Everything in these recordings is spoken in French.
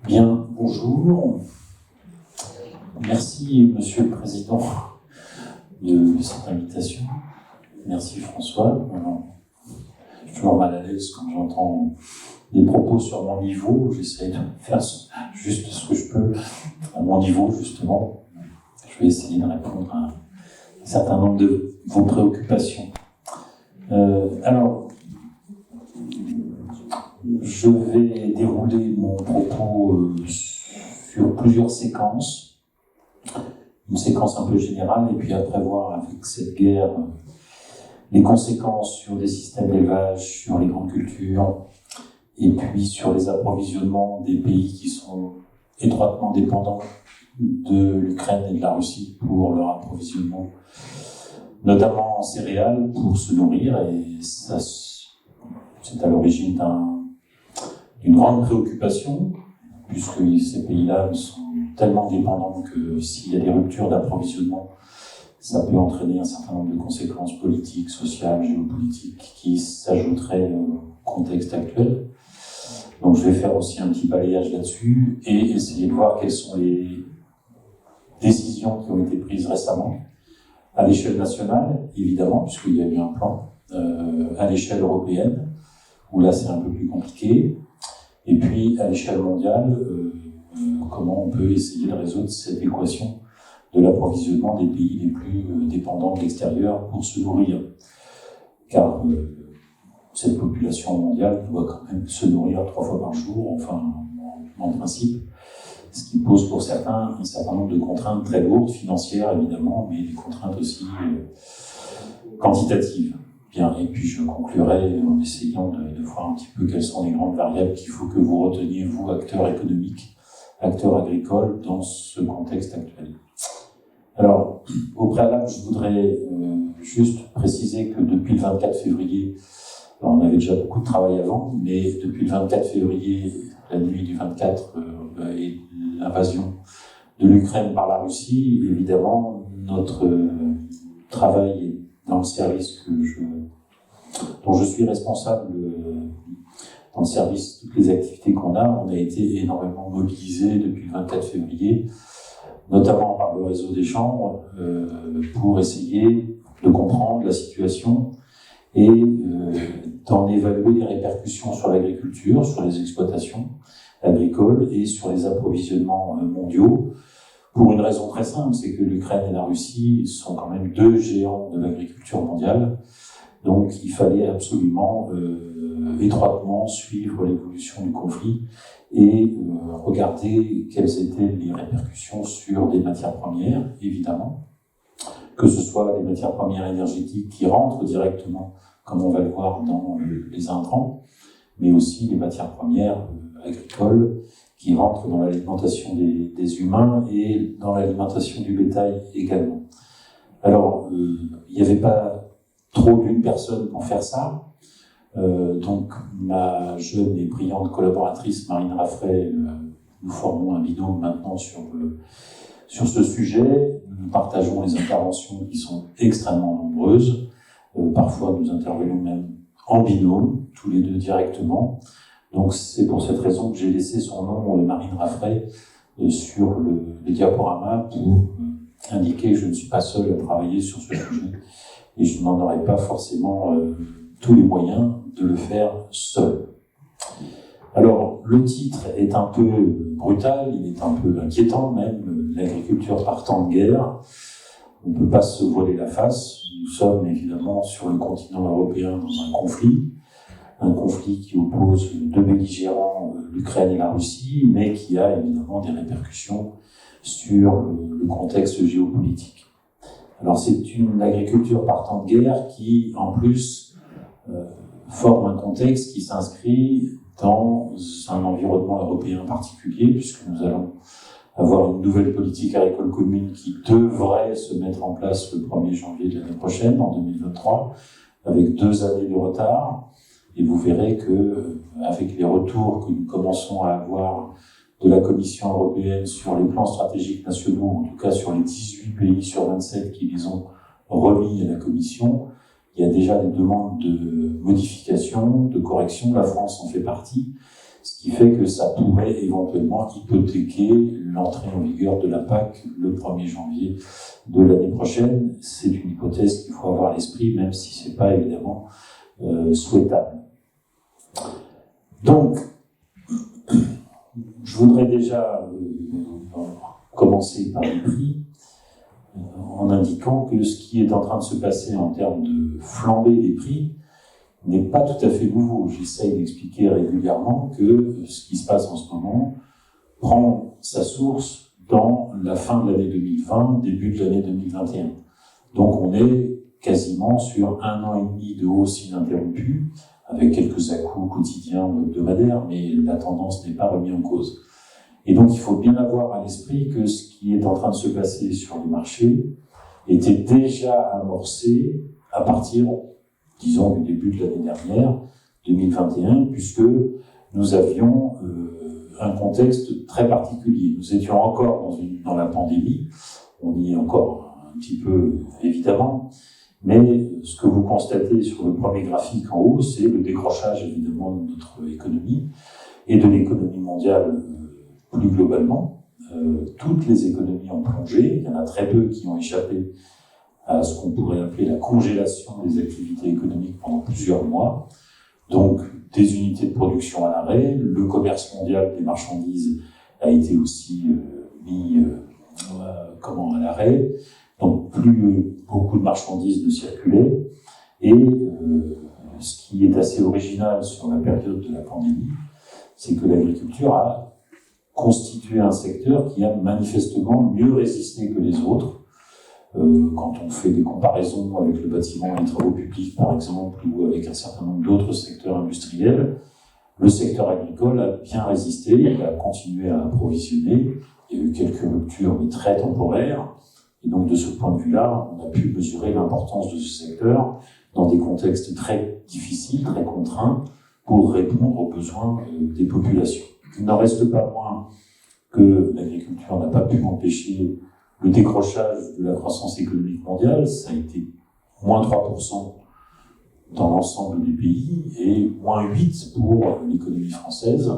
Bien, bonjour. Merci, Monsieur le Président, de cette invitation. Merci, François. Je suis toujours mal à l'aise quand j'entends des propos sur mon niveau. J'essaie de faire juste ce que je peux à mon niveau, justement. Je vais essayer de répondre à un certain nombre de vos préoccupations. Alors, je vais dérouler mon propos sur plusieurs séquences. Une séquence un peu générale, et puis après voir avec cette guerre les conséquences sur des systèmes d'élevage, sur les grandes cultures, et puis sur les approvisionnements des pays qui sont étroitement dépendants de l'Ukraine et de la Russie pour leur approvisionnement, notamment en céréales, pour se nourrir, et ça, c'est à l'origine d'une grande préoccupation, puisque ces pays-là sont tellement dépendants que s'il y a des ruptures d'approvisionnement, ça peut entraîner un certain nombre de conséquences politiques, sociales, géopolitiques qui s'ajouteraient au contexte actuel. Donc je vais faire aussi un petit balayage là-dessus et essayer de voir quelles sont les décisions qui ont été prises récemment, à l'échelle nationale, évidemment, puisqu'il y a eu un plan, à l'échelle européenne, où là c'est un peu plus compliqué, et puis à l'échelle mondiale, comment on peut essayer de résoudre cette équation de l'approvisionnement des pays les plus dépendants de l'extérieur pour se nourrir. Car cette population mondiale doit quand même se nourrir 3 fois par jour, enfin en principe, ce qui pose pour certains un certain nombre de contraintes très lourdes, financières évidemment, mais des contraintes aussi quantitatives. Bien, et puis je conclurai en essayant de voir un petit peu quelles sont les grandes variables qu'il faut que vous reteniez, vous, acteurs économiques, acteurs agricoles, dans ce contexte actuel. Alors, au préalable, je voudrais juste préciser que depuis le 24 février, alors on avait déjà beaucoup de travail avant, mais depuis le 24 février, la nuit du 24, et l'invasion de l'Ukraine par la Russie, évidemment, notre travail dans le service dont je suis responsable, dans le service, toutes les activités qu'on a, on a été énormément mobilisés depuis le 24 février, notamment par le réseau des chambres, pour essayer de comprendre la situation et d'en évaluer les répercussions sur l'agriculture, sur les exploitations agricoles et sur les approvisionnements mondiaux, pour une raison très simple, c'est que l'Ukraine et la Russie sont quand même 2 géants de l'agriculture mondiale, donc il fallait absolument étroitement suivre l'évolution du conflit et regarder quelles étaient les répercussions sur des matières premières, évidemment, que ce soit les matières premières énergétiques qui rentrent directement, comme on va le voir dans les intrants, mais aussi les matières premières agricoles qui rentrent dans l'alimentation des humains et dans l'alimentation du bétail également. Alors, il n'y avait pas trop d'une personne pour faire ça, donc ma jeune et brillante collaboratrice Marine Raffray, nous formons un binôme maintenant sur ce sujet. Nous partageons les interventions qui sont extrêmement nombreuses. Parfois, nous intervenons même en binôme, tous les deux directement. Donc, c'est pour cette raison que j'ai laissé son nom, Marine Raffray, sur le diaporama pour indiquer que je ne suis pas seul à travailler sur ce sujet et je n'en aurai pas forcément tous les moyens de le faire seul. Alors, le titre est un peu brutal, il est un peu inquiétant même, l'agriculture par temps de guerre. On ne peut pas se voiler la face. Nous sommes évidemment sur le continent européen dans un conflit qui oppose 2 belligérants, l'Ukraine et la Russie, mais qui a évidemment des répercussions sur le contexte géopolitique. Alors c'est une agriculture par temps de guerre qui, en plus, forme un contexte qui s'inscrit dans un environnement européen particulier, puisque nous allons avoir une nouvelle politique agricole commune qui devrait se mettre en place le 1er janvier de l'année prochaine, en 2023, avec 2 années de retard. Et vous verrez que, avec les retours que nous commençons à avoir de la Commission européenne sur les plans stratégiques nationaux, en tout cas sur les 18 pays sur 27 qui les ont remis à la Commission, il y a déjà des demandes de modification, de correction. La France en fait partie. Ce qui fait que ça pourrait éventuellement hypothéquer l'entrée en vigueur de la PAC le 1er janvier de l'année prochaine. C'est une hypothèse qu'il faut avoir à l'esprit, même si c'est pas évidemment souhaitable. Donc, je voudrais déjà commencer par les prix, en indiquant que ce qui est en train de se passer en termes de flambée des prix n'est pas tout à fait nouveau. J'essaye d'expliquer régulièrement que ce qui se passe en ce moment prend sa source dans la fin de l'année 2020, début de l'année 2021. Donc on est quasiment sur 1 an et demi de hausse ininterrompue, avec quelques à-coups quotidiens ou hebdomadaires, mais la tendance n'est pas remise en cause. Et donc il faut bien avoir à l'esprit que ce qui est en train de se passer sur les marchés était déjà amorcé à partir, disons, du début de l'année dernière, 2021, puisque nous avions un contexte très particulier. Nous étions encore dans la pandémie, on y est encore un petit peu, évidemment, mais ce que vous constatez sur le premier graphique en haut, c'est le décrochage, évidemment, de notre économie et de l'économie mondiale plus globalement. Toutes les économies ont plongé, il y en a très peu qui ont échappé à ce qu'on pourrait appeler la congélation des activités économiques pendant plusieurs mois. Donc, des unités de production à l'arrêt, le commerce mondial des marchandises a été aussi mis à l'arrêt. Donc, plus beaucoup de marchandises ne circulaient. Et ce qui est assez original sur la période de la pandémie, c'est que l'agriculture a constitué un secteur qui a manifestement mieux résisté que les autres. Quand on fait des comparaisons avec le bâtiment et les travaux publics, par exemple, ou avec un certain nombre d'autres secteurs industriels, le secteur agricole a bien résisté, il a continué à approvisionner, il y a eu quelques ruptures, mais très temporaires, et donc de ce point de vue-là, on a pu mesurer l'importance de ce secteur dans des contextes très difficiles, très contraints, pour répondre aux besoins des populations. Il n'en reste pas moins que l'agriculture n'a pas pu empêcher le décrochage de la croissance économique mondiale. Ça a été moins 3% dans l'ensemble des pays et moins 8% pour l'économie française.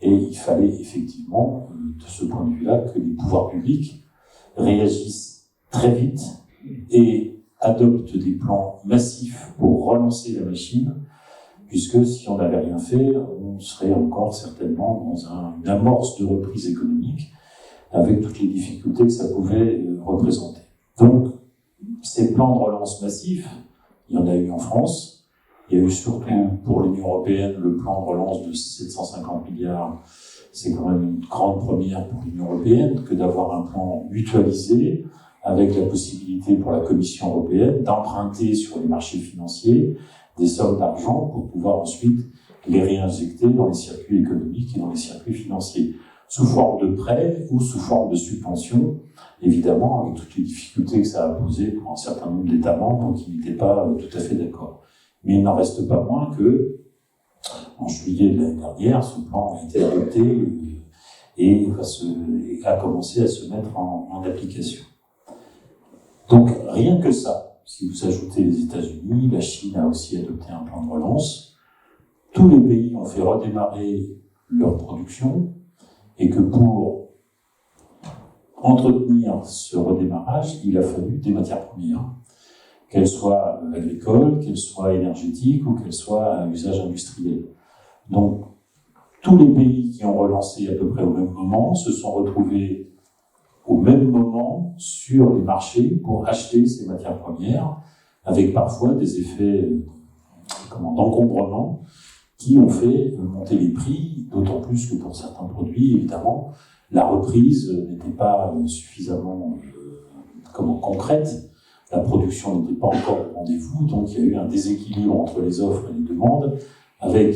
Et il fallait effectivement, de ce point de vue-là, que les pouvoirs publics réagissent très vite et adoptent des plans massifs pour relancer la machine, puisque si on n'avait rien fait, on serait encore certainement dans une amorce de reprise économique, avec toutes les difficultés que ça pouvait représenter. Donc, ces plans de relance massifs, il y en a eu en France, il y a eu surtout pour l'Union européenne le plan de relance de 750 milliards, c'est quand même une grande première pour l'Union européenne que d'avoir un plan mutualisé, avec la possibilité pour la Commission européenne d'emprunter sur les marchés financiers des sommes d'argent pour pouvoir ensuite les réinjecter dans les circuits économiques et dans les circuits financiers, sous forme de prêts ou sous forme de subventions, évidemment, avec toutes les difficultés que ça a posées pour un certain nombre d'États membres qui n'étaient pas tout à fait d'accord. Mais il n'en reste pas moins que, en juillet de l'année dernière, ce plan a été adopté et a commencé à se mettre en application. Donc, rien que ça, si vous ajoutez les États-Unis, la Chine a aussi adopté un plan de relance, tous les pays ont fait redémarrer leur production, et que pour entretenir ce redémarrage, il a fallu des matières premières, qu'elles soient agricoles, qu'elles soient énergétiques ou qu'elles soient à usage industriel. Donc, tous les pays qui ont relancé à peu près au même moment se sont retrouvés au même moment sur les marchés pour acheter ces matières premières, avec parfois des effets d'encombrement qui ont fait monter les prix, d'autant plus que pour certains produits, évidemment, la reprise n'était pas suffisamment concrète, la production n'était pas encore au rendez-vous, donc il y a eu un déséquilibre entre les offres et les demandes, avec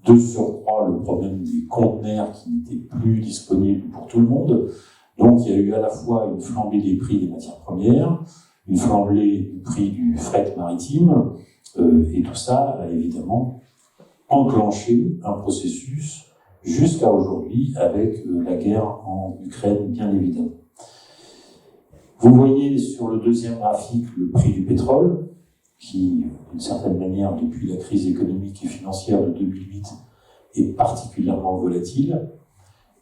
de surcroît le problème des conteneurs qui n'étaient plus disponibles pour tout le monde. Donc il y a eu à la fois une flambée des prix des matières premières, une flambée du prix du fret maritime, et tout ça a évidemment enclenché un processus jusqu'à aujourd'hui avec la guerre en Ukraine, bien évidemment. Vous voyez sur le deuxième graphique le prix du pétrole, qui, d'une certaine manière, depuis la crise économique et financière de 2008, est particulièrement volatile.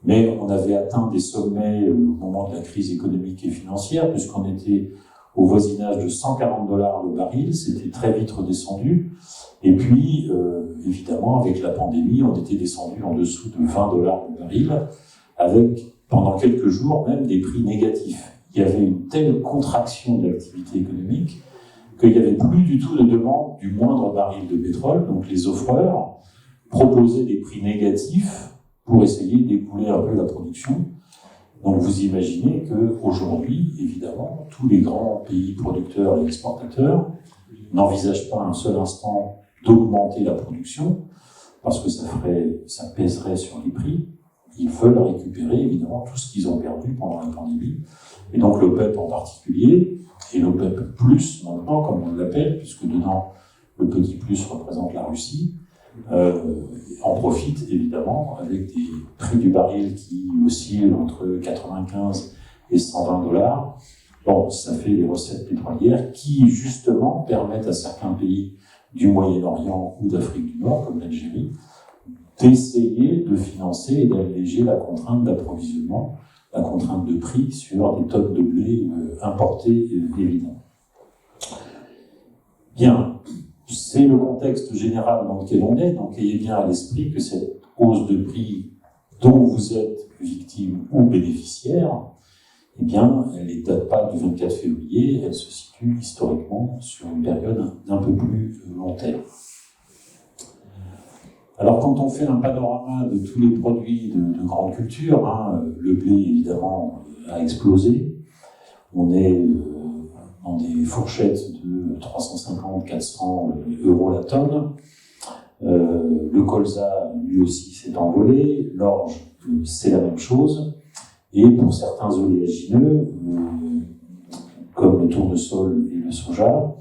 Mais on avait atteint des sommets au moment de la crise économique et financière, puisqu'on était au voisinage de 140 $ le baril, c'était très vite redescendu. Et puis, évidemment, avec la pandémie, on était descendu en dessous de 20 $ le baril, avec, pendant quelques jours, même des prix négatifs. Il y avait une telle contraction de l'activité économique qu'il n'y avait plus du tout de demande du moindre baril de pétrole. Donc les offreurs proposaient des prix négatifs pour essayer d'écouler un peu la production. Donc vous imaginez qu'aujourd'hui, évidemment, tous les grands pays producteurs et exportateurs n'envisagent pas un seul instant d'augmenter la production, parce que ça pèserait sur les prix. Ils veulent récupérer, évidemment, tout ce qu'ils ont perdu pendant la pandémie. Et donc l'OPEP en particulier, et l'OPEP plus maintenant, comme on l'appelle, puisque dedans, le petit plus représente la Russie, en profite évidemment avec des prix du baril qui oscillent entre 95 et 120 $. Bon, ça fait des recettes pétrolières qui justement permettent à certains pays du Moyen-Orient ou d'Afrique du Nord, comme l'Algérie, d'essayer de financer et d'alléger la contrainte d'approvisionnement, la contrainte de prix sur des tonnes de blé importées, évidemment. Bien, c'est le contexte général dans lequel on est, donc ayez bien à l'esprit que cette hausse de prix dont vous êtes victime ou bénéficiaire, eh bien, elle ne date pas du 24 février, elle se situe historiquement sur une période d'un peu plus long terme. Alors, quand on fait un panorama de tous les produits de grande culture, le blé, évidemment, a explosé. On est dans des fourchettes de 350-400 € la tonne. Le colza, lui aussi, s'est envolé. L'orge, c'est la même chose. Et pour certains oléagineux, comme le tournesol et le soja,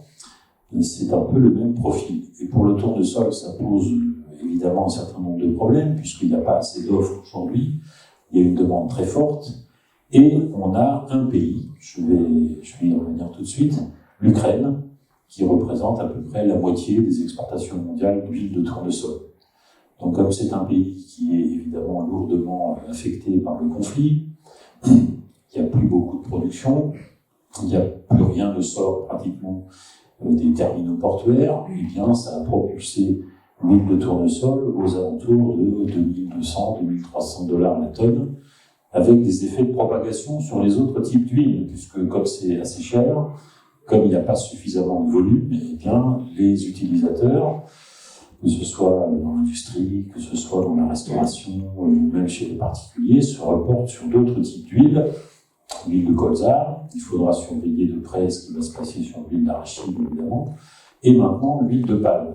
c'est un peu le même profil. Et pour le tournesol, ça pose évidemment un certain nombre de problèmes, puisqu'il n'y a pas assez d'offres aujourd'hui, il y a une demande très forte, et on a un pays, je vais y revenir tout de suite, l'Ukraine, qui représente à peu près la moitié des exportations mondiales d'huile de tournesol. Donc comme c'est un pays qui est évidemment lourdement affecté par le conflit, il n'y a plus beaucoup de production, il n'y a plus rien ne sort pratiquement des terminaux portuaires, et bien ça a propulsé l'huile de tournesol aux alentours de 2200-2300 $ la tonne, avec des effets de propagation sur les autres types d'huile, puisque comme c'est assez cher, comme il n'y a pas suffisamment de volume, eh bien les utilisateurs, que ce soit dans l'industrie, que ce soit dans la restauration, ou même chez les particuliers, se reportent sur d'autres types d'huile. L'huile de colza, il faudra surveiller de près ce qui va se passer sur l'huile d'arachide, évidemment, et maintenant l'huile de palme,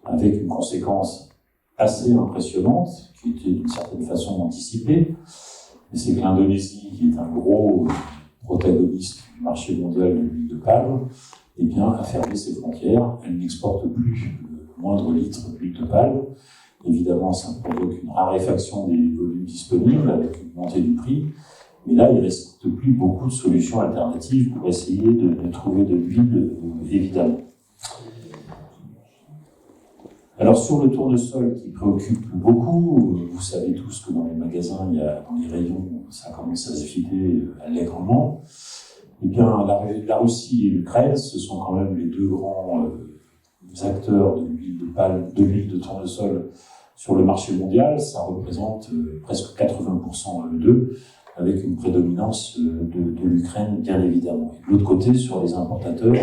avec une conséquence assez impressionnante, qui était d'une certaine façon anticipée, c'est que l'Indonésie, qui est un gros protagoniste du marché mondial de l'huile de palme, eh bien, a fermé ses frontières, elle n'exporte plus le moindre litre d'huile de palme. Évidemment, ça provoque une raréfaction des volumes disponibles, avec une montée du prix, mais là, il ne reste plus beaucoup de solutions alternatives pour essayer de trouver de l'huile, évidemment. Alors sur le tournesol qui préoccupe beaucoup, vous savez tous que dans les magasins, dans les rayons, ça commence à se vider allègrement. Eh bien, la Russie et l'Ukraine, ce sont quand même les deux grands acteurs de l'huile de palme, de l'huile de tournesol sur le marché mondial. Ça représente presque 80% eux deux, avec une prédominance de l'Ukraine, bien évidemment. Et de l'autre côté, sur les importateurs,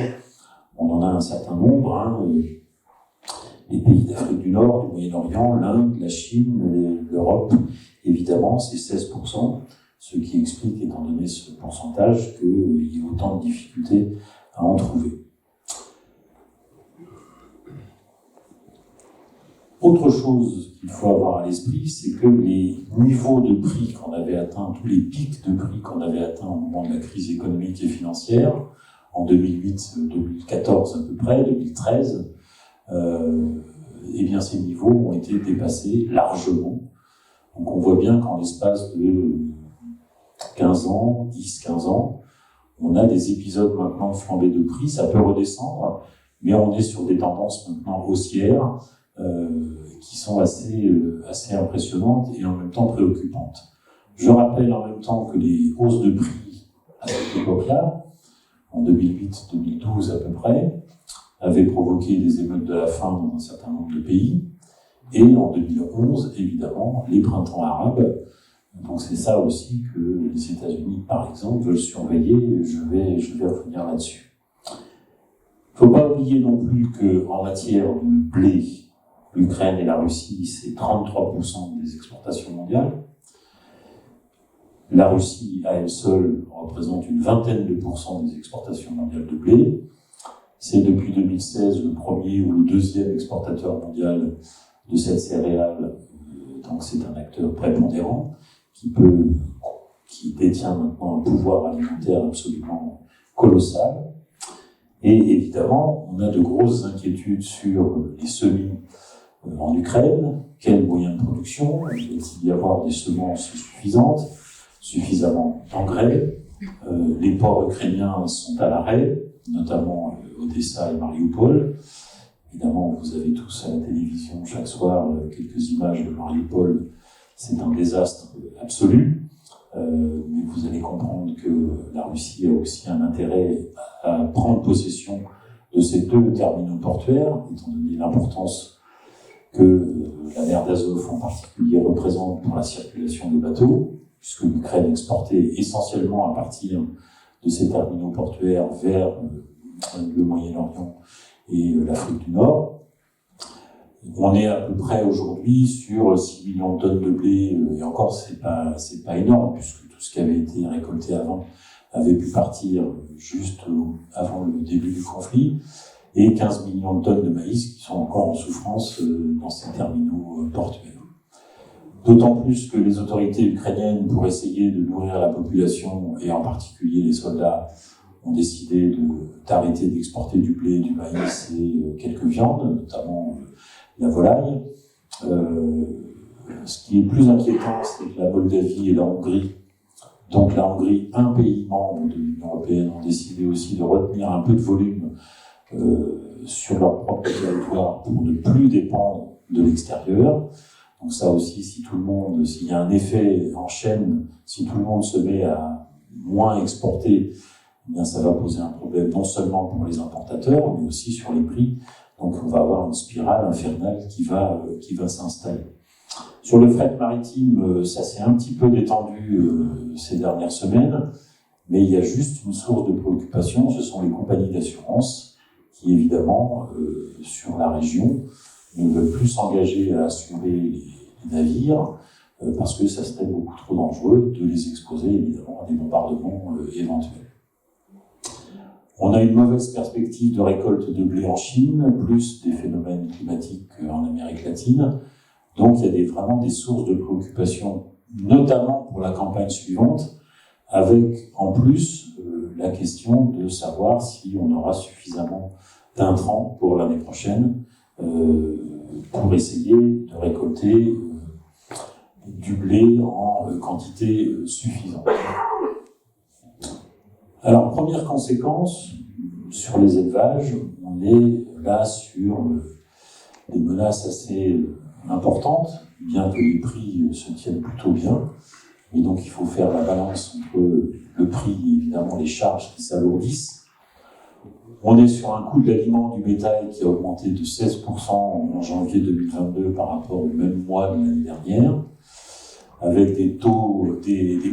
on en a un certain nombre, les pays d'Afrique du Nord, du Moyen-Orient, l'Inde, la Chine, l'Europe, évidemment, c'est 16%, ce qui explique, étant donné ce pourcentage, qu'il y a autant de difficultés à en trouver. Autre chose qu'il faut avoir à l'esprit, c'est que les niveaux de prix qu'on avait atteints, tous les pics de prix qu'on avait atteints au moment de la crise économique et financière, en 2008, 2014 à peu près, 2013, eh bien ces niveaux ont été dépassés largement. Donc on voit bien qu'en l'espace de 15 ans, 10-15 ans, on a des épisodes maintenant de flambée de prix, ça peut redescendre, mais on est sur des tendances maintenant haussières qui sont assez impressionnantes et en même temps préoccupantes. Je rappelle en même temps que les hausses de prix à cette époque-là, en 2008-2012 à peu près, avaient provoqué des émeutes de la faim dans un certain nombre de pays. Et en 2011, évidemment, les printemps arabes. Donc c'est ça aussi que les États-Unis, par exemple, veulent surveiller. Je vais revenir là-dessus. Il ne faut pas oublier non plus qu'en matière de blé, l'Ukraine et la Russie, c'est 33% des exportations mondiales. La Russie, à elle seule, représente une vingtaine de pourcents des exportations mondiales de blé. C'est depuis 2016 le premier ou le deuxième exportateur mondial de cette céréale. Donc c'est un acteur prépondérant qui détient maintenant un pouvoir alimentaire absolument colossal. Et évidemment, on a de grosses inquiétudes sur les semis en Ukraine. Quels moyens de production? Faut-il y avoir des semences suffisantes, suffisamment d'engrais? Les ports ukrainiens sont à l'arrêt, notamment Odessa et Mariupol. Évidemment, vous avez tous à la télévision chaque soir quelques images de Mariupol. C'est un désastre absolu. Mais vous allez comprendre que la Russie a aussi un intérêt à prendre possession de ces deux terminaux portuaires, étant donné l'importance que la mer d'Azov en particulier représente pour la circulation des bateaux, puisque l'Ukraine exportait essentiellement à partir de ces terminaux portuaires vers le Moyen-Orient et l'Afrique du Nord. On est à peu près aujourd'hui sur 6 millions de tonnes de blé, et encore c'est pas énorme, puisque tout ce qui avait été récolté avant avait pu partir juste avant le début du conflit, et 15 millions de tonnes de maïs qui sont encore en souffrance dans ces terminaux portuaires. D'autant plus que les autorités ukrainiennes, pour essayer de nourrir la population, et en particulier les soldats, ont décidé d'arrêter d'exporter du blé, du maïs et quelques viandes, notamment la volaille. Ce qui est plus inquiétant, c'est que la Moldavie et la Hongrie, donc la Hongrie, un pays membre de l'Union européenne, ont décidé aussi de retenir un peu de volume sur leur propre territoire pour ne plus dépendre de l'extérieur. Donc ça aussi, s'il y a un effet en chaîne, si tout le monde se met à moins exporter, eh bien ça va poser un problème non seulement pour les importateurs, mais aussi sur les prix. Donc on va avoir une spirale infernale qui va s'installer. Sur le fret maritime, ça s'est un petit peu détendu ces dernières semaines, mais il y a juste une source de préoccupation, ce sont les compagnies d'assurance qui, évidemment, sur la région, ne veulent plus s'engager à assurer les navires parce que ça serait beaucoup trop dangereux de les exposer, évidemment, à des bombardements éventuels. On a une mauvaise perspective de récolte de blé en Chine, plus des phénomènes climatiques en Amérique latine. Donc il y a vraiment des sources de préoccupation, notamment pour la campagne suivante, avec en plus la question de savoir si on aura suffisamment d'intrants pour l'année prochaine pour essayer de récolter du blé en quantité suffisante. Alors, première conséquence, sur les élevages, on est là sur des menaces assez importantes, bien que les prix se tiennent plutôt bien. Et donc, il faut faire la balance entre le prix et évidemment les charges qui s'alourdissent. On est sur un coût de l'aliment du bétail qui a augmenté de 16% en janvier 2022 par rapport au même mois de l'année dernière, avec des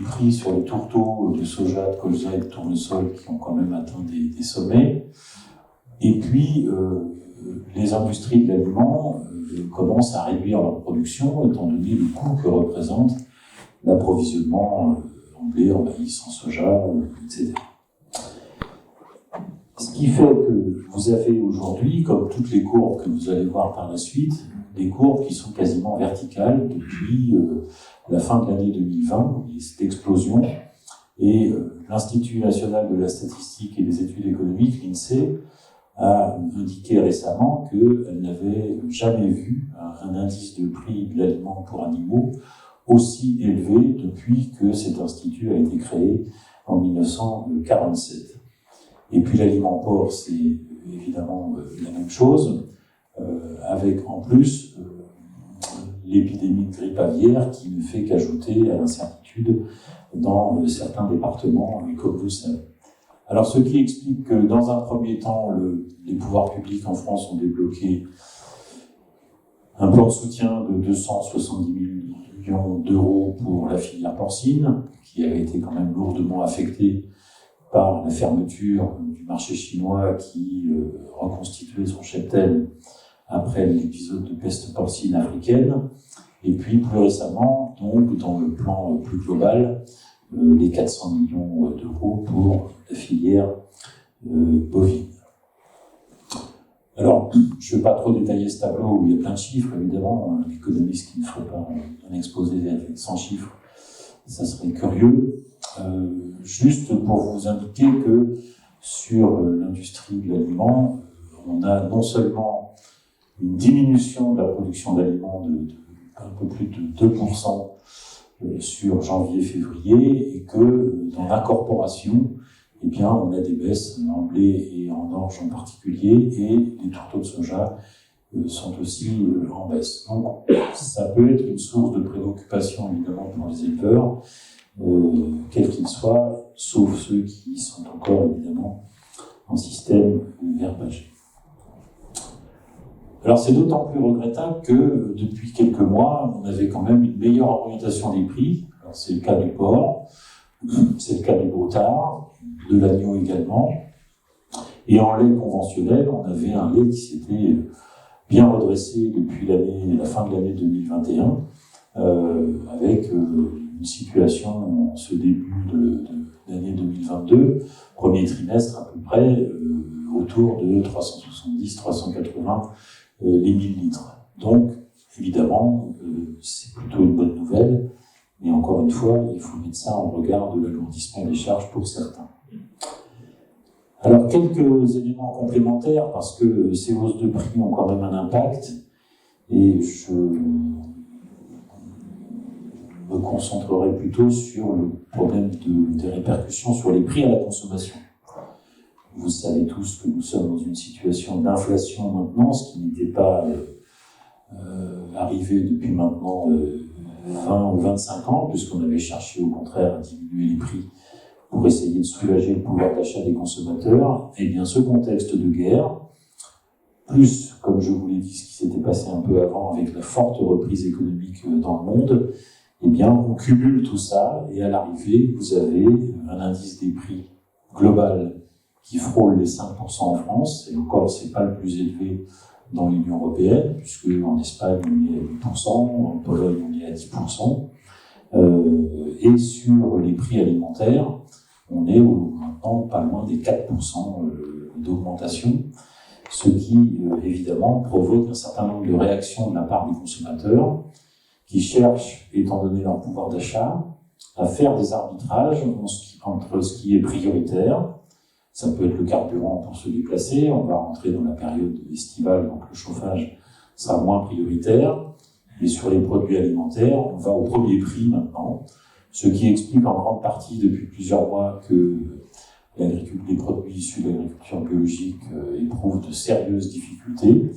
prix sur les tourteaux de soja, de colza et de tournesol qui ont quand même atteint des sommets. Et puis, les industries de l'aliment commencent à réduire leur production, étant donné le coût que représente l'approvisionnement en blé, en maïs, en soja, etc. Ce qui fait que vous avez aujourd'hui, comme toutes les courbes que vous allez voir par la suite, des courbes qui sont quasiment verticales depuis la fin de l'année 2020, et cette explosion. Et l'Institut national de la statistique et des études économiques, l'INSEE, a indiqué récemment qu'elle n'avait jamais vu un indice de prix de l'aliment pour animaux aussi élevé depuis que cet institut a été créé en 1947. Et puis l'aliment porc, c'est évidemment la même chose, avec en plus l'épidémie de grippe aviaire qui ne fait qu'ajouter à l'incertitude dans certains départements, comme vous le savez. Alors, ce qui explique que, dans un premier temps, les pouvoirs publics en France ont débloqué un plan de soutien de 270 millions d'euros pour la filière porcine, qui a été quand même lourdement affectée par la fermeture du marché chinois qui reconstituait son cheptel après l'épisode de peste porcine africaine. Et puis, plus récemment, donc, dans le plan plus global, les 400 millions d'euros pour la filière bovine. Alors, je ne vais pas trop détailler ce tableau où il y a plein de chiffres, évidemment. L'économiste qui ne ferait pas un exposé avec 100 chiffres, ça serait curieux. Juste pour vous indiquer que sur l'industrie de l'aliment, on a non seulement une diminution de la production d'aliments de un peu plus de 2% sur janvier-février, et que dans l'incorporation, eh bien, on a des baisses en blé et en orge en particulier, et les tourteaux de soja sont aussi en baisse. Donc, ça peut être une source de préoccupation, évidemment, pour les éleveurs, quels qu'ils soient, sauf ceux qui sont encore, évidemment, en système herbagé. Alors, c'est d'autant plus regrettable que, depuis quelques mois, on avait quand même une meilleure orientation des prix. Alors, c'est le cas du porc, c'est le cas du broutard, de l'agneau également. Et en lait conventionnel, on avait un lait qui s'était bien redressé depuis la fin de l'année 2021, avec une situation en ce début de l'année 2022, premier trimestre à peu près, autour de 370-380 les 1000 litres. Donc, évidemment, c'est plutôt une bonne nouvelle, mais encore une fois, il faut mettre ça en regard de l'alourdissement des charges pour certains. Alors, quelques éléments complémentaires, parce que ces hausses de prix ont quand même un impact, et je me concentrerai plutôt sur le problème des répercussions sur les prix à la consommation. Vous savez tous que nous sommes dans une situation d'inflation maintenant, ce qui n'était pas arrivé depuis maintenant 20 ou 25 ans, puisqu'on avait cherché au contraire à diminuer les prix pour essayer de soulager le pouvoir d'achat des consommateurs. Et bien ce contexte de guerre, plus, comme je vous l'ai dit, ce qui s'était passé un peu avant avec la forte reprise économique dans le monde, eh bien on cumule tout ça, et à l'arrivée, vous avez un indice des prix global qui frôle les 5% en France, et encore, c'est pas le plus élevé dans l'Union européenne, puisque en Espagne, on est à 8%, en Pologne, on est à 10%, et sur les prix alimentaires, on est maintenant pas loin des 4% d'augmentation, ce qui, évidemment, provoque un certain nombre de réactions de la part des consommateurs, qui cherchent, étant donné leur pouvoir d'achat, à faire des arbitrages entre ce qui est prioritaire. Ça peut être le carburant pour se déplacer, on va rentrer dans la période estivale, donc le chauffage sera moins prioritaire. Et sur les produits alimentaires, on va au premier prix maintenant, ce qui explique en grande partie depuis plusieurs mois que les produits issus de l'agriculture biologique éprouvent de sérieuses difficultés.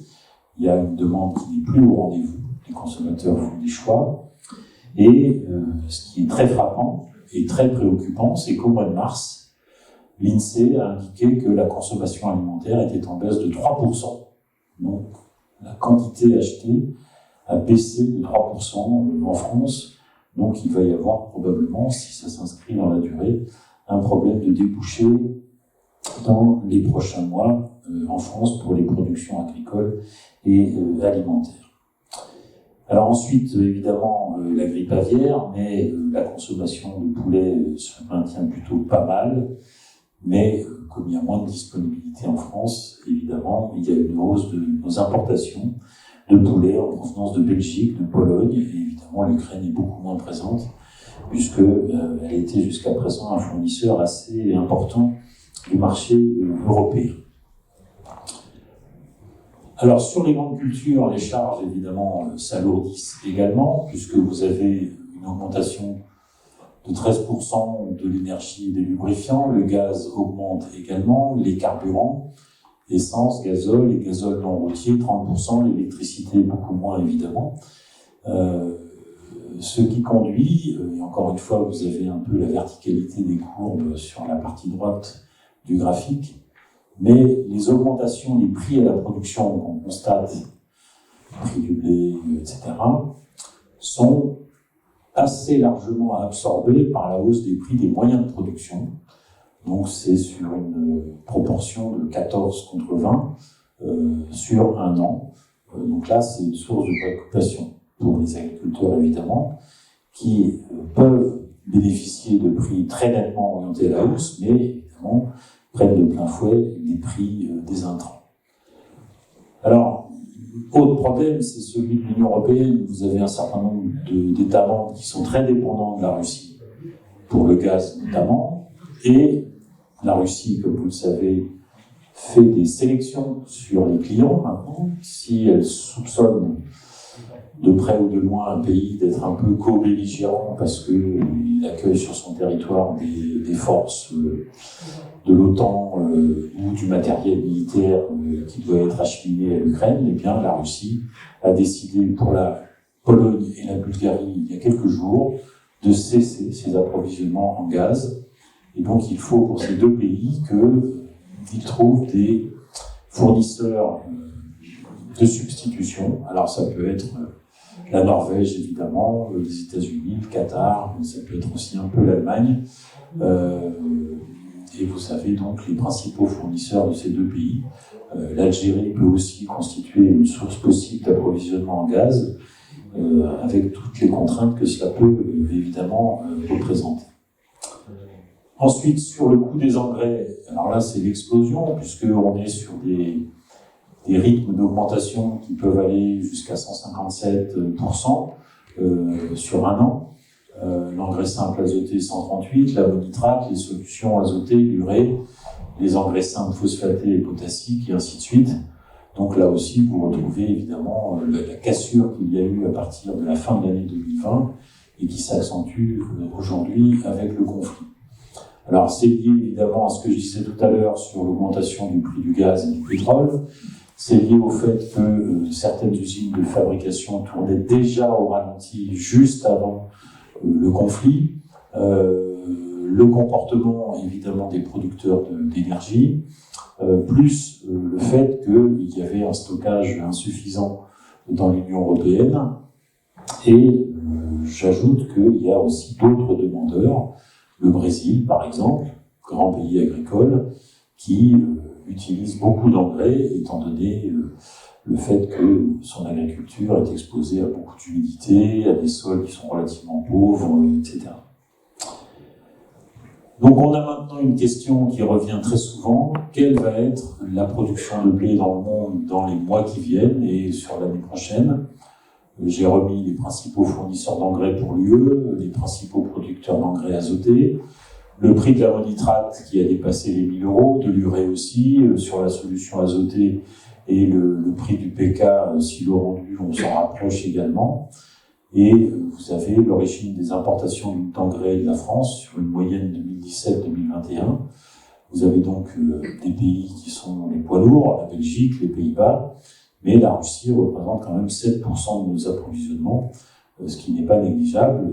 Il y a une demande qui n'est plus au rendez-vous, les consommateurs font des choix. Et ce qui est très frappant et très préoccupant, c'est qu'au mois de mars, l'INSEE a indiqué que la consommation alimentaire était en baisse de 3%. Donc, la quantité achetée a baissé de 3% en France. Donc, il va y avoir probablement, si ça s'inscrit dans la durée, un problème de débouché dans les prochains mois en France pour les productions agricoles et alimentaires. Alors ensuite, évidemment, la grippe aviaire, mais la consommation de poulet se maintient plutôt pas mal. Mais comme il y a moins de disponibilité en France, évidemment, il y a une hausse de nos importations de poulet en provenance de Belgique, de Pologne, et évidemment l'Ukraine est beaucoup moins présente, puisqu'elle était jusqu'à présent un fournisseur assez important du marché européen. Alors sur les grandes cultures, les charges évidemment s'alourdissent également, puisque vous avez une augmentation de 13% de l'énergie et des lubrifiants, le gaz augmente également, les carburants, essence, gazole et gazole non routier, 30%, l'électricité beaucoup moins évidemment. Ce qui conduit, et encore une fois, vous avez un peu la verticalité des courbes sur la partie droite du graphique, mais les augmentations des prix à la production qu'on constate, prix du blé, etc., sont assez largement absorbées par la hausse des prix des moyens de production. Donc c'est sur une proportion de 14 contre 20 sur un an. Donc là, c'est une source de préoccupation pour les agriculteurs, évidemment, qui peuvent bénéficier de prix très nettement orientés à la hausse, mais évidemment prennent de plein fouet les prix des intrants. Alors, autre problème, c'est celui de l'Union européenne. Vous avez un certain nombre d'États membres qui sont très dépendants de la Russie, pour le gaz notamment, et la Russie, comme vous le savez, fait des sélections sur les clients maintenant. Si elle soupçonne de près ou de loin un pays d'être un peu co-belligérant parce qu'il accueille sur son territoire des forces de l'OTAN ou du matériel militaire qui doit être acheminé à l'Ukraine, eh bien la Russie a décidé pour la Pologne et la Bulgarie il y a quelques jours de cesser ses approvisionnements en gaz. Et donc il faut pour ces deux pays qu'ils trouvent des fournisseurs de substitution. Alors ça peut être la Norvège évidemment, les États-Unis, le Qatar, ça peut être aussi un peu l'Allemagne. Et vous savez donc les principaux fournisseurs de ces deux pays. L'Algérie peut aussi constituer une source possible d'approvisionnement en gaz, avec toutes les contraintes que cela peut évidemment représenter. Ensuite, sur le coût des engrais, alors là c'est l'explosion, puisqu'on est sur des rythmes d'augmentation qui peuvent aller jusqu'à 157% sur un an. L'engrais simple azoté 138, l'ammonitrate, les solutions azotées, l'urée, les engrais simples phosphatés et potassiques, et ainsi de suite. Donc là aussi, vous retrouvez évidemment la cassure qu'il y a eu à partir de la fin de l'année 2020 et qui s'accentue aujourd'hui avec le conflit. Alors c'est lié évidemment à ce que je disais tout à l'heure sur l'augmentation du prix du gaz et du pétrole. C'est lié au fait que certaines usines de fabrication tournaient déjà au ralenti juste avant le conflit, le comportement évidemment des producteurs d'énergie, plus le fait qu'il y avait un stockage insuffisant dans l'Union européenne. Et j'ajoute qu'il y a aussi d'autres demandeurs, le Brésil par exemple, grand pays agricole, qui utilise beaucoup d'engrais étant donné le fait que son agriculture est exposée à beaucoup d'humidité, à des sols qui sont relativement pauvres, etc. Donc on a maintenant une question qui revient très souvent, quelle va être la production de blé dans le monde dans les mois qui viennent et sur l'année prochaine? J'ai remis les principaux fournisseurs d'engrais pour l'UE, les principaux producteurs d'engrais azotés, le prix de l'ammonitrate qui a dépassé les 1 000 €, de l'urée aussi, sur la solution azotée, et le prix du PK, silo rendu, on s'en rapproche également. Et vous avez l'origine des importations d'engrais de la France sur une moyenne 2017-2021. Vous avez donc des pays qui sont les poids lourds, la Belgique, les Pays-Bas, mais la Russie représente quand même 7% de nos approvisionnements, ce qui n'est pas négligeable,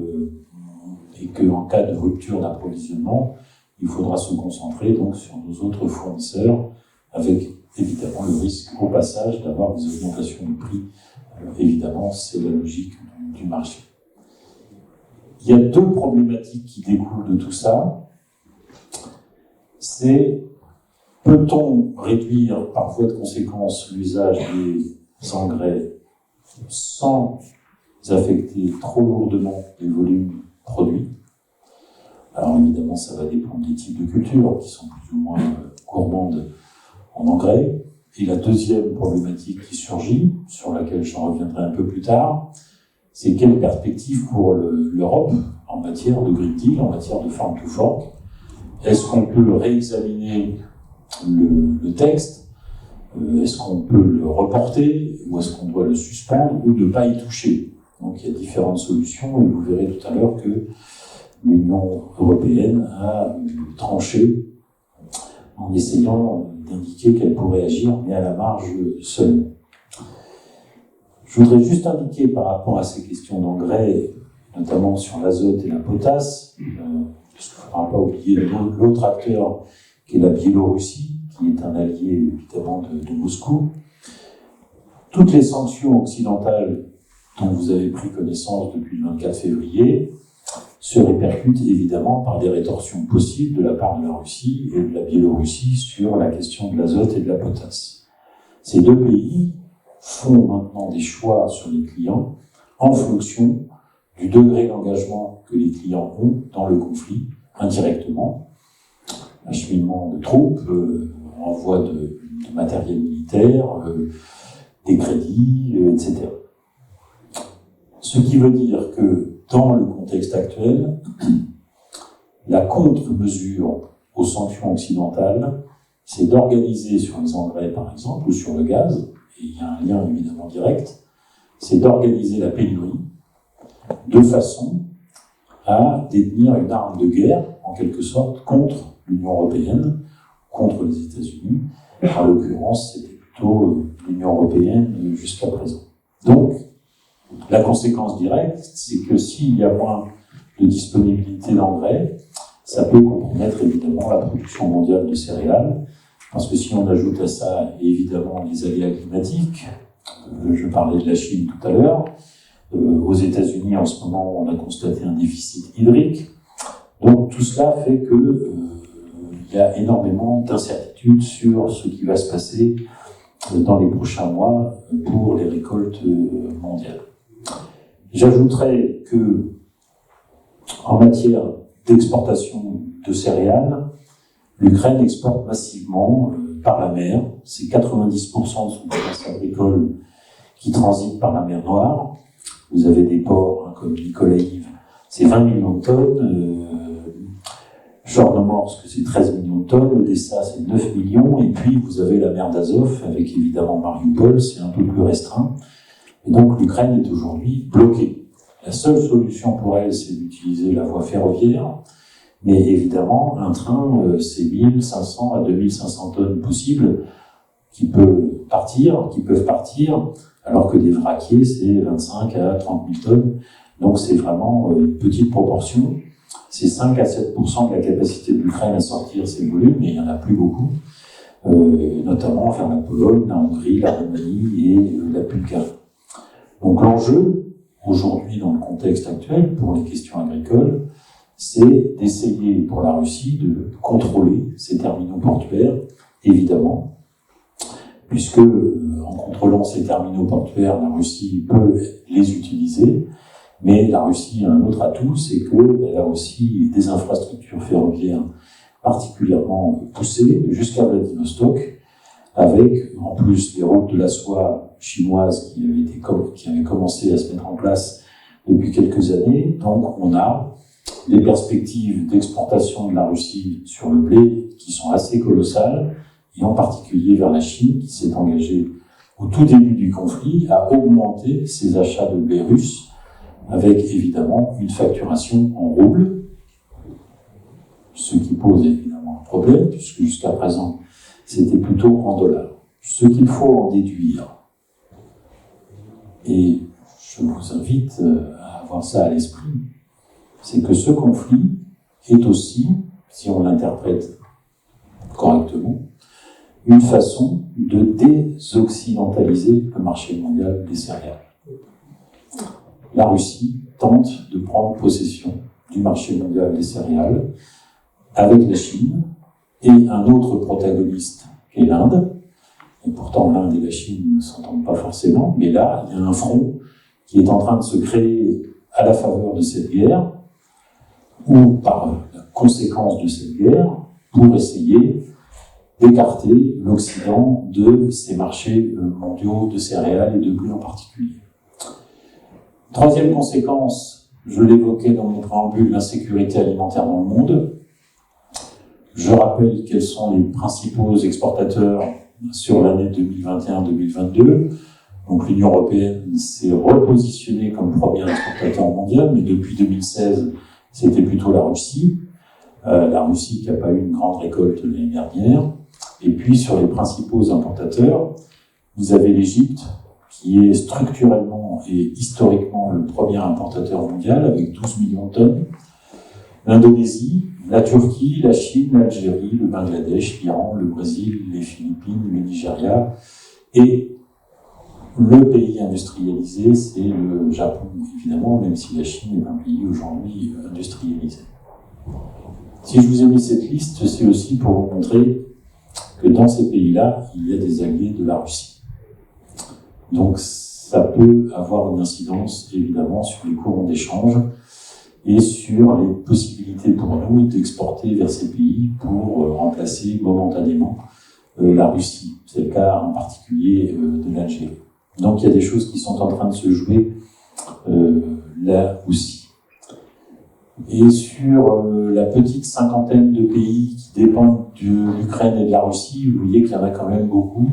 et qu'en cas de rupture d'approvisionnement, il faudra se concentrer donc sur nos autres fournisseurs, avec évidemment le risque au passage d'avoir des augmentations de prix. Évidemment, c'est la logique du marché. Il y a deux problématiques qui découlent de tout ça. C'est, peut-on réduire par voie de conséquence l'usage des engrais sans affecter trop lourdement les volumes produits? Alors évidemment, ça va dépendre des types de cultures qui sont plus ou moins gourmandes en engrais. Et la deuxième problématique qui surgit, sur laquelle je reviendrai un peu plus tard, c'est quelle perspective pour l'Europe en matière de Green Deal, en matière de Farm to Fork. Est-ce qu'on peut réexaminer le texte? Est-ce qu'on peut le reporter? Ou est-ce qu'on doit le suspendre ou ne pas y toucher? Donc il y a différentes solutions et vous verrez tout à l'heure que l'Union européenne a tranché en essayant d'indiquer qu'elle pourrait agir, mais à la marge seulement. Je voudrais juste indiquer par rapport à ces questions d'engrais, notamment sur l'azote et la potasse, parce qu'il ne faudra pas oublier l'autre acteur qui est la Biélorussie, qui est un allié évidemment de Moscou. Toutes les sanctions occidentales dont vous avez pris connaissance depuis le 24 février se répercutent évidemment par des rétorsions possibles de la part de la Russie et de la Biélorussie sur la question de l'azote et de la potasse. Ces deux pays font maintenant des choix sur les clients en fonction du degré d'engagement que les clients ont dans le conflit, indirectement, acheminement de troupes, envoi de matériel militaire, des crédits, etc. Ce qui veut dire que dans le contexte actuel, la contre-mesure aux sanctions occidentales, c'est d'organiser sur les engrais par exemple, ou sur le gaz, et il y a un lien évidemment direct, c'est d'organiser la pénurie de façon à détenir une arme de guerre, en quelque sorte, contre l'Union européenne, contre les États-Unis. En l'occurrence, c'était plutôt l'Union européenne jusqu'à présent. Donc, la conséquence directe, c'est que s'il y a moins de disponibilité d'engrais, ça peut compromettre évidemment la production mondiale de céréales, parce que si on ajoute à ça évidemment les aléas climatiques, je parlais de la Chine tout à l'heure, aux États-Unis en ce moment on a constaté un déficit hydrique, donc tout cela fait que il y a énormément d'incertitudes sur ce qui va se passer dans les prochains mois pour les récoltes mondiales. J'ajouterais que en matière d'exportation de céréales, l'Ukraine exporte massivement par la mer. C'est 90% de son commerce agricole qui transite par la mer Noire. Vous avez des ports comme Nikolaïv, c'est 20 millions de tonnes. Chornomorsk, c'est 13 millions de tonnes. Odessa, c'est 9 millions. Et puis, vous avez la mer d'Azov, avec évidemment Mariupol, c'est un peu plus restreint. Et donc, l'Ukraine est aujourd'hui bloquée. La seule solution pour elle, c'est d'utiliser la voie ferroviaire. Mais évidemment, un train, c'est 1500 à 2500 tonnes possibles qui peuvent partir, alors que des vraquiers, c'est 25 à 30 000 tonnes. Donc, c'est vraiment une petite proportion. C'est 5 à 7% de la capacité de l'Ukraine à sortir ces volumes, mais il n'y en a plus beaucoup, notamment vers la Pologne, la Hongrie, la Roumanie et la Bulgarie. Donc l'enjeu, aujourd'hui dans le contexte actuel, pour les questions agricoles, c'est d'essayer pour la Russie de contrôler ces terminaux portuaires, évidemment, puisque en contrôlant ces terminaux portuaires, la Russie peut les utiliser. Mais la Russie a un autre atout, c'est qu'elle a aussi des infrastructures ferroviaires particulièrement poussées, jusqu'à Vladivostok, avec en plus les routes de la soie chinoises qui avaient commencé à se mettre en place depuis quelques années. Donc on a des perspectives d'exportation de la Russie sur le blé qui sont assez colossales, et en particulier vers la Chine, qui s'est engagée au tout début du conflit à augmenter ses achats de blé russe, avec évidemment une facturation en roubles, ce qui pose évidemment un problème, puisque jusqu'à présent, c'était plutôt en dollars. Ce qu'il faut en déduire, et je vous invite à avoir ça à l'esprit, c'est que ce conflit est aussi, si on l'interprète correctement, une façon de désoccidentaliser le marché mondial des céréales. La Russie tente de prendre possession du marché mondial des céréales avec la Chine et un autre protagoniste qui est l'Inde. Et pourtant, l'Inde et la Chine ne s'entendent pas forcément, mais là, il y a un front qui est en train de se créer à la faveur de cette guerre, ou par la conséquence de cette guerre, pour essayer d'écarter l'Occident de ces marchés mondiaux de céréales et de blé en particulier. Troisième conséquence, je l'évoquais dans mon préambule, l'insécurité alimentaire dans le monde. Je rappelle quels sont les principaux exportateurs sur l'année 2021-2022. Donc l'Union européenne s'est repositionnée comme premier exportateur mondial, mais depuis 2016, c'était plutôt la Russie. La Russie qui n'a pas eu une grande récolte l'année dernière. Et puis sur les principaux importateurs, vous avez l'Égypte, qui est structurellement et historiquement le premier importateur mondial avec 12 millions de tonnes. L'Indonésie, la Turquie, la Chine, l'Algérie, le Bangladesh, l'Iran, le Brésil, les Philippines, le Nigeria. Et le pays industrialisé, c'est le Japon, évidemment, même si la Chine est un pays aujourd'hui industrialisé. Si je vous ai mis cette liste, c'est aussi pour vous montrer que dans ces pays-là, il y a des alliés de la Russie. Donc ça peut avoir une incidence, évidemment, sur les courants d'échange et sur les possibilités pour nous d'exporter vers ces pays pour remplacer momentanément la Russie. C'est le cas en particulier de l'Algérie. Donc il y a des choses qui sont en train de se jouer là aussi. Et sur la petite cinquantaine de pays qui dépendent de l'Ukraine et de la Russie, vous voyez qu'il y en a quand même beaucoup,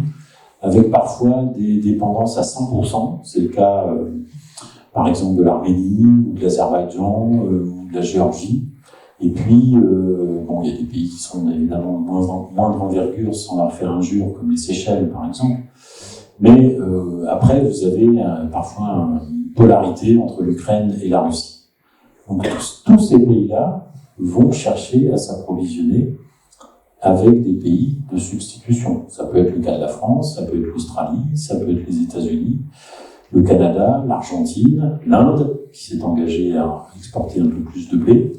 avec parfois des dépendances à 100%. C'est le cas, par exemple, de l'Arménie, ou de l'Azerbaïdjan, ou de la Géorgie. Et puis, bon, il y a des pays qui sont évidemment moindre envergure, sans leur faire injure, comme les Seychelles, par exemple. Mais après, vous avez parfois une polarité entre l'Ukraine et la Russie. Donc tous ces pays-là vont chercher à s'approvisionner avec des pays de substitution. Ça peut être le cas de la France, ça peut être l'Australie, ça peut être les États-Unis, le Canada, l'Argentine, l'Inde, qui s'est engagée à exporter un peu plus de blé.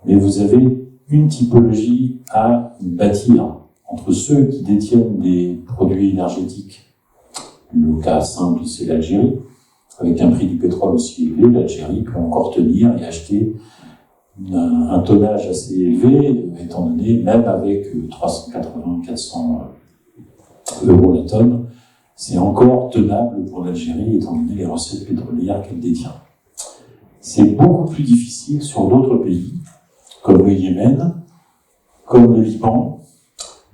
Mais vous avez une typologie à bâtir entre ceux qui détiennent des produits énergétiques. Le cas simple, c'est l'Algérie. Avec un prix du pétrole aussi élevé, l'Algérie peut encore tenir et acheter un tonnage assez élevé, étant donné, même avec 380-400 euros la tonne, c'est encore tenable pour l'Algérie, étant donné les recettes pétrolières qu'elle détient. C'est beaucoup plus difficile sur d'autres pays, comme le Yémen, comme le Liban,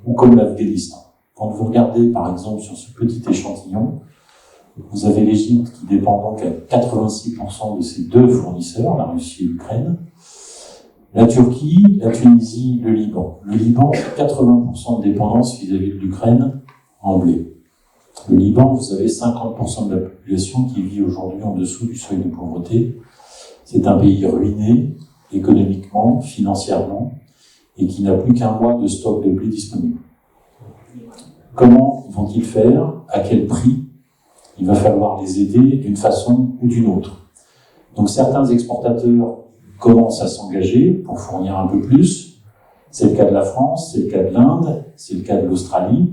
ou comme l'Afghanistan. Quand vous regardez, par exemple, sur ce petit échantillon, vous avez l'Égypte qui dépend donc à 86% de ces deux fournisseurs, la Russie et l'Ukraine. La Turquie, la Tunisie, le Liban. Le Liban, 80% de dépendance vis-à-vis de l'Ukraine en blé. Le Liban, vous avez 50% de la population qui vit aujourd'hui en dessous du seuil de pauvreté. C'est un pays ruiné, économiquement, financièrement, et qui n'a plus qu'un mois de stock de blé disponible. Comment vont-ils faire? À quel prix? Il va falloir les aider d'une façon ou d'une autre. Donc certains exportateurs commencent à s'engager pour fournir un peu plus. C'est le cas de la France, c'est le cas de l'Inde, c'est le cas de l'Australie.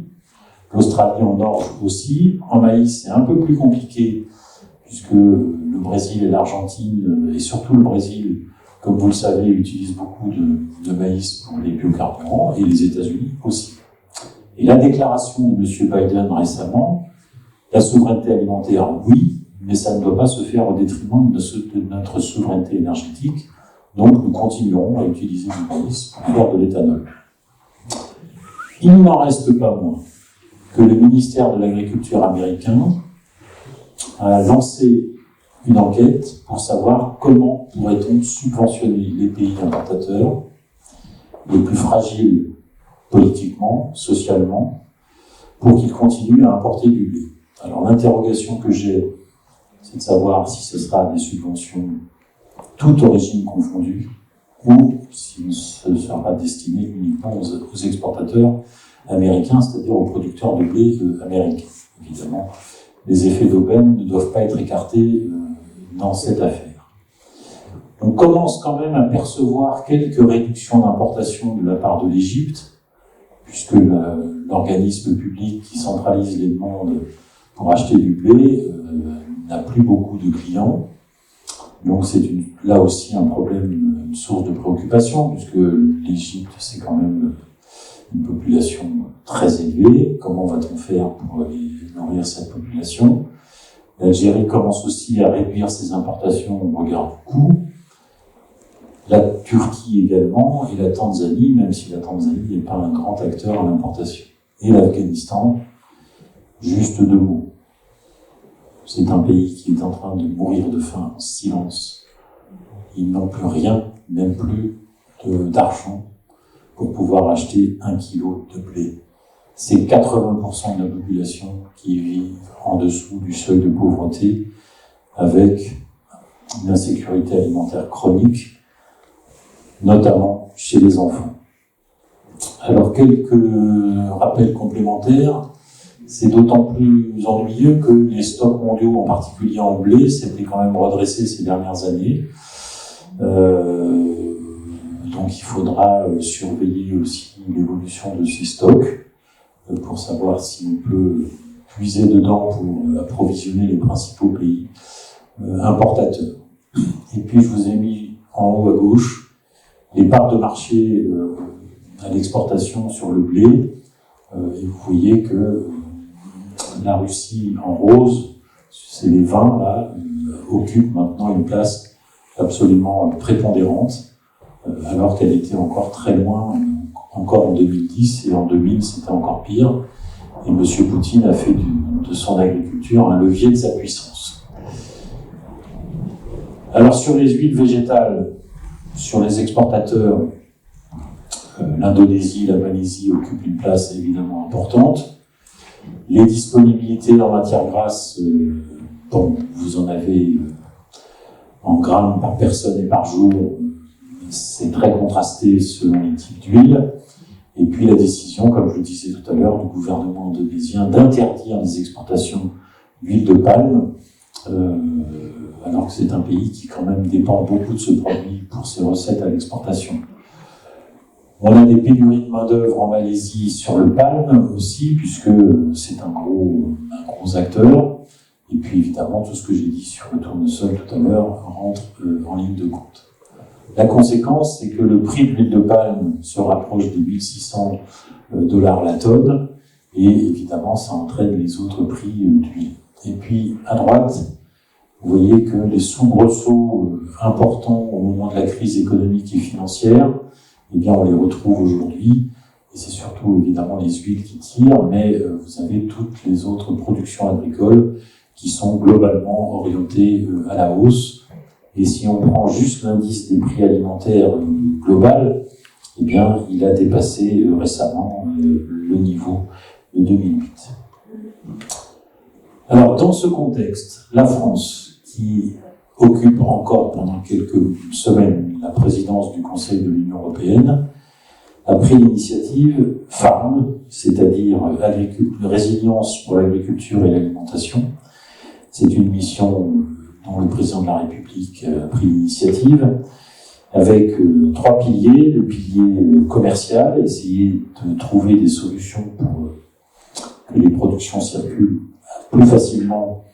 L'Australie en orge aussi. En maïs, c'est un peu plus compliqué, puisque le Brésil et l'Argentine, et surtout le Brésil, comme vous le savez, utilisent beaucoup de maïs pour les biocarburants, et les États-Unis aussi. Et la déclaration de M. Biden récemment, la souveraineté alimentaire, oui, mais ça ne doit pas se faire au détriment de notre souveraineté énergétique. Donc, nous continuerons à utiliser du maïs pour faire de l'éthanol. Il n'en reste pas moins que le ministère de l'Agriculture américain a lancé une enquête pour savoir comment pourrait-on subventionner les pays importateurs les plus fragiles politiquement, socialement, pour qu'ils continuent à importer du blé. Alors l'interrogation que j'ai, c'est de savoir si ce sera des subventions toutes origines confondues ou si ce sera destiné uniquement aux exportateurs américains, c'est-à-dire aux producteurs de blé américains. Évidemment, les effets d'aubaine ne doivent pas être écartés dans cette affaire. On commence quand même à percevoir quelques réductions d'importation de la part de l'Égypte, puisque l'organisme public qui centralise les demandes pour acheter du blé n'a plus beaucoup de clients. Donc c'est là aussi un problème, une source de préoccupation, puisque l'Égypte, c'est quand même une population très élevée. Comment va-t-on faire pour nourrir cette population? L'Algérie commence aussi à réduire ses importations au regard du coût. La Turquie également, et la Tanzanie, même si la Tanzanie n'est pas un grand acteur en importation. Et l'Afghanistan, juste deux mots. C'est un pays qui est en train de mourir de faim en silence. Ils n'ont plus rien, même plus d'argent, pour pouvoir acheter 1 kilo de blé. c'est 80% de la population qui vit en dessous du seuil de pauvreté, avec une insécurité alimentaire chronique, notamment chez les enfants. Alors, quelques rappels complémentaires. C'est d'autant plus ennuyeux que les stocks mondiaux, en particulier en blé, s'étaient quand même redressés ces dernières années. Donc il faudra surveiller aussi l'évolution de ces stocks pour savoir si on peut puiser dedans pour approvisionner les principaux pays importateurs. Et puis je vous ai mis en haut à gauche les parts de marché à l'exportation sur le blé. Et vous voyez que la Russie en rose, c'est les vins là, occupe maintenant une place absolument prépondérante, alors qu'elle était encore très loin, encore en 2010, et en 2000 c'était encore pire. Et M. Poutine a fait de son agriculture un levier de sa puissance. Alors sur les huiles végétales, sur les exportateurs, l'Indonésie, la Malaisie occupent une place évidemment importante. Les disponibilités en matière grasse, bon, vous en avez en grammes par personne et par jour, c'est très contrasté selon les types d'huile. Et puis la décision, comme je le disais tout à l'heure, du gouvernement indonésien d'interdire les exportations d'huile de palme, alors que c'est un pays qui quand même dépend beaucoup de ce produit pour ses recettes à l'exportation. On a des pénuries de main-d'œuvre en Malaisie sur le palme aussi, puisque c'est un gros acteur. Et puis évidemment, tout ce que j'ai dit sur le tournesol tout à l'heure rentre en ligne de compte. La conséquence, c'est que le prix de l'huile de palme se rapproche des 1600 $ la tonne, et évidemment, ça entraîne les autres prix d'huile. Et puis, à droite, vous voyez que les soubresauts importants au moment de la crise économique et financière, eh bien, on les retrouve aujourd'hui, et c'est surtout évidemment les huiles qui tirent, mais vous avez toutes les autres productions agricoles qui sont globalement orientées à la hausse. Et si on prend juste l'indice des prix alimentaires global, eh bien, il a dépassé récemment le niveau de 2008. Alors, dans ce contexte, la France, qui occupe encore pendant quelques semaines la présidence du Conseil de l'Union européenne, a pris l'initiative FARM, c'est-à-dire résilience pour l'agriculture et l'alimentation. C'est une mission dont le président de la République a pris l'initiative, avec 3 piliers. Le pilier commercial, essayer de trouver des solutions pour que les productions circulent plus facilement,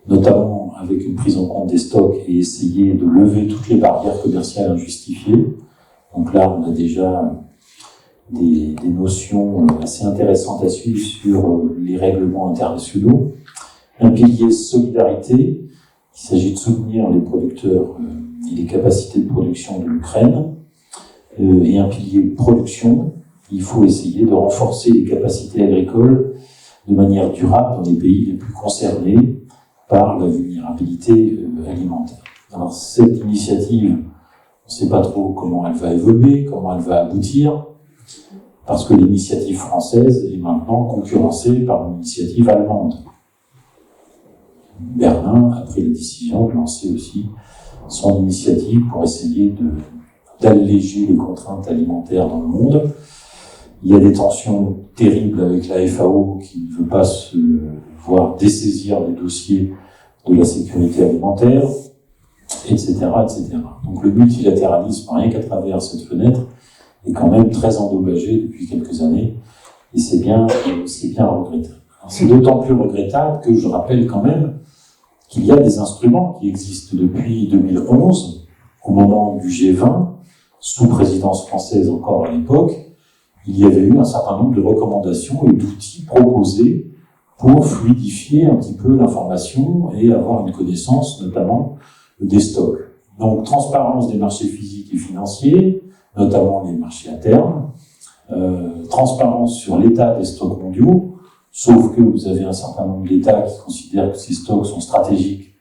notamment avec une prise en compte des stocks, et essayer de lever toutes les barrières commerciales injustifiées. Donc là, on a déjà des notions assez intéressantes à suivre sur les règlements internationaux. Un pilier solidarité, il s'agit de soutenir les producteurs et les capacités de production de l'Ukraine. Et un pilier production, il faut essayer de renforcer les capacités agricoles de manière durable dans les pays les plus concernés par la vulnérabilité alimentaire. Alors cette initiative, on ne sait pas trop comment elle va évoluer, comment elle va aboutir, parce que l'initiative française est maintenant concurrencée par une initiative allemande. Berlin a pris la décision de lancer aussi son initiative pour essayer d'alléger les contraintes alimentaires dans le monde. Il y a des tensions terribles avec la FAO qui ne veut pas se voir dessaisir des dossiers de la sécurité alimentaire, etc., etc. Donc le multilatéralisme, rien qu'à travers cette fenêtre, est quand même très endommagé depuis quelques années, et c'est bien regrettable. C'est d'autant plus regrettable que je rappelle quand même qu'il y a des instruments qui existent depuis 2011, au moment du G20, sous présidence française encore à l'époque. Il y avait eu un certain nombre de recommandations et d'outils proposés pour fluidifier un petit peu l'information et avoir une connaissance notamment des stocks. Donc, transparence des marchés physiques et financiers, notamment les marchés à terme, transparence sur l'état des stocks mondiaux, sauf que vous avez un certain nombre d'États qui considèrent que ces stocks sont stratégiques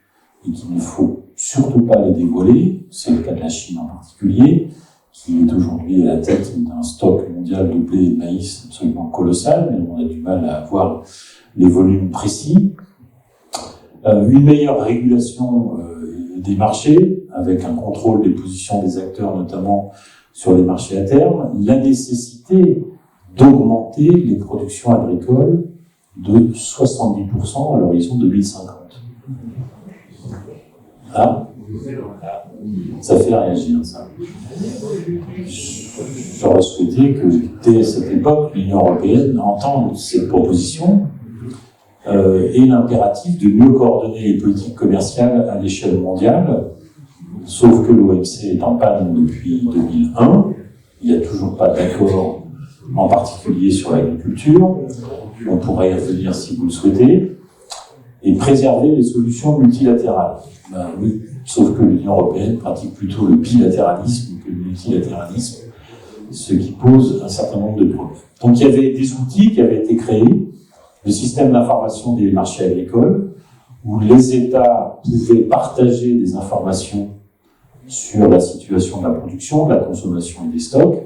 et qu'il ne faut surtout pas les dévoiler, c'est le cas de la Chine en particulier, qui est aujourd'hui à la tête d'un stock mondial de blé et de maïs absolument colossal, mais on a du mal à avoir les volumes précis. Une meilleure régulation des marchés, avec un contrôle des positions des acteurs, notamment sur les marchés à terme, la nécessité d'augmenter les productions agricoles de 70% à l'horizon 2050. Ah, ça fait réagir, ça. J'aurais souhaité que, dès cette époque, l'Union européenne entende cette proposition et l'impératif de mieux coordonner les politiques commerciales à l'échelle mondiale, sauf que l'OMC est en panne depuis 2001, il n'y a toujours pas d'accord, en particulier sur l'agriculture, on pourrait y revenir si vous le souhaitez, et préserver les solutions multilatérales. Ben oui, sauf que l'Union européenne pratique plutôt le bilatéralisme que le multilatéralisme, ce qui pose un certain nombre de problèmes. Donc il y avait des outils qui avaient été créés, le système d'information des marchés agricoles, où les États pouvaient partager des informations sur la situation de la production, de la consommation et des stocks,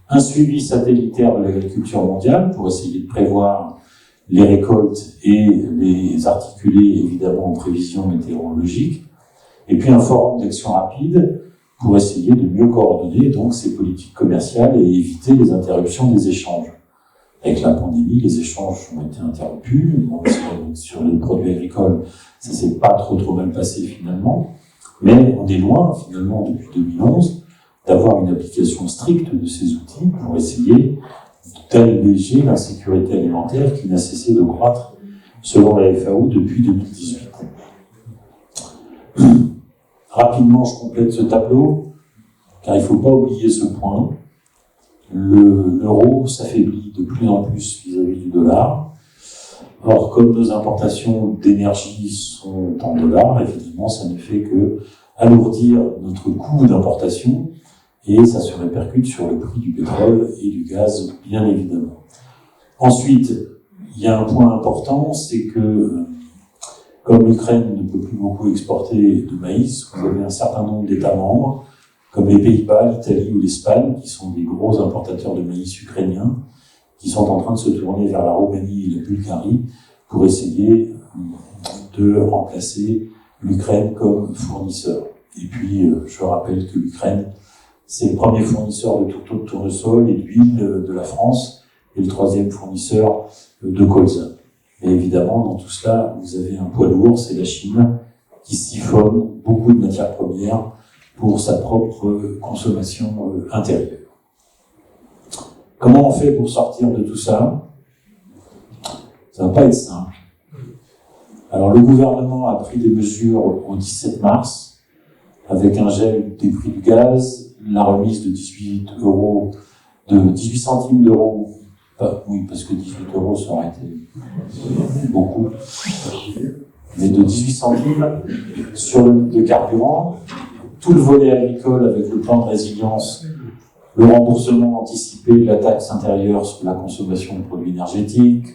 un suivi satellitaire de l'agriculture mondiale pour essayer de prévoir les récoltes et les articuler évidemment en prévision météorologique, et puis un forum d'action rapide pour essayer de mieux coordonner donc ces politiques commerciales et éviter les interruptions des échanges. Avec la pandémie, les échanges ont été interrompus. Bon, sur les produits agricoles, ça s'est pas trop mal passé finalement. Mais on est loin, finalement, depuis 2011, d'avoir une application stricte de ces outils pour essayer d'alléger l'insécurité alimentaire qui n'a cessé de croître, selon la FAO, depuis 2018. Rapidement, je complète ce tableau, car il ne faut pas oublier ce point. L'euro s'affaiblit de plus en plus vis-à-vis du dollar. Or, comme nos importations d'énergie sont en dollars, évidemment, ça ne fait que alourdir notre coût d'importation et ça se répercute sur le prix du pétrole et du gaz, bien évidemment. Ensuite, il y a un point important, c'est que comme l'Ukraine ne peut plus beaucoup exporter de maïs, vous avez un certain nombre d'États membres, comme les Pays-Bas, l'Italie ou l'Espagne, qui sont des gros importateurs de maïs ukrainien, qui sont en train de se tourner vers la Roumanie et la Bulgarie pour essayer de remplacer l'Ukraine comme fournisseur. Et puis, je rappelle que l'Ukraine, c'est le premier fournisseur de tourteaux de tournesol et d'huile de la France, et le troisième fournisseur de colza. Et évidemment, dans tout cela, vous avez un poids lourd, c'est la Chine, qui siphonne beaucoup de matières premières pour sa propre consommation intérieure. Comment on fait pour sortir de tout ça? Ça va pas être simple. Alors, le gouvernement a pris des mesures au 17 mars, avec un gel des prix du gaz, la remise de 18 centimes d'euros. Oui, parce que 18 euros, ça aurait été beaucoup. Mais de 18 centimes sur le carburant, tout le volet agricole avec le plan de résilience, le remboursement anticipé de la taxe intérieure sur la consommation de produits énergétiques,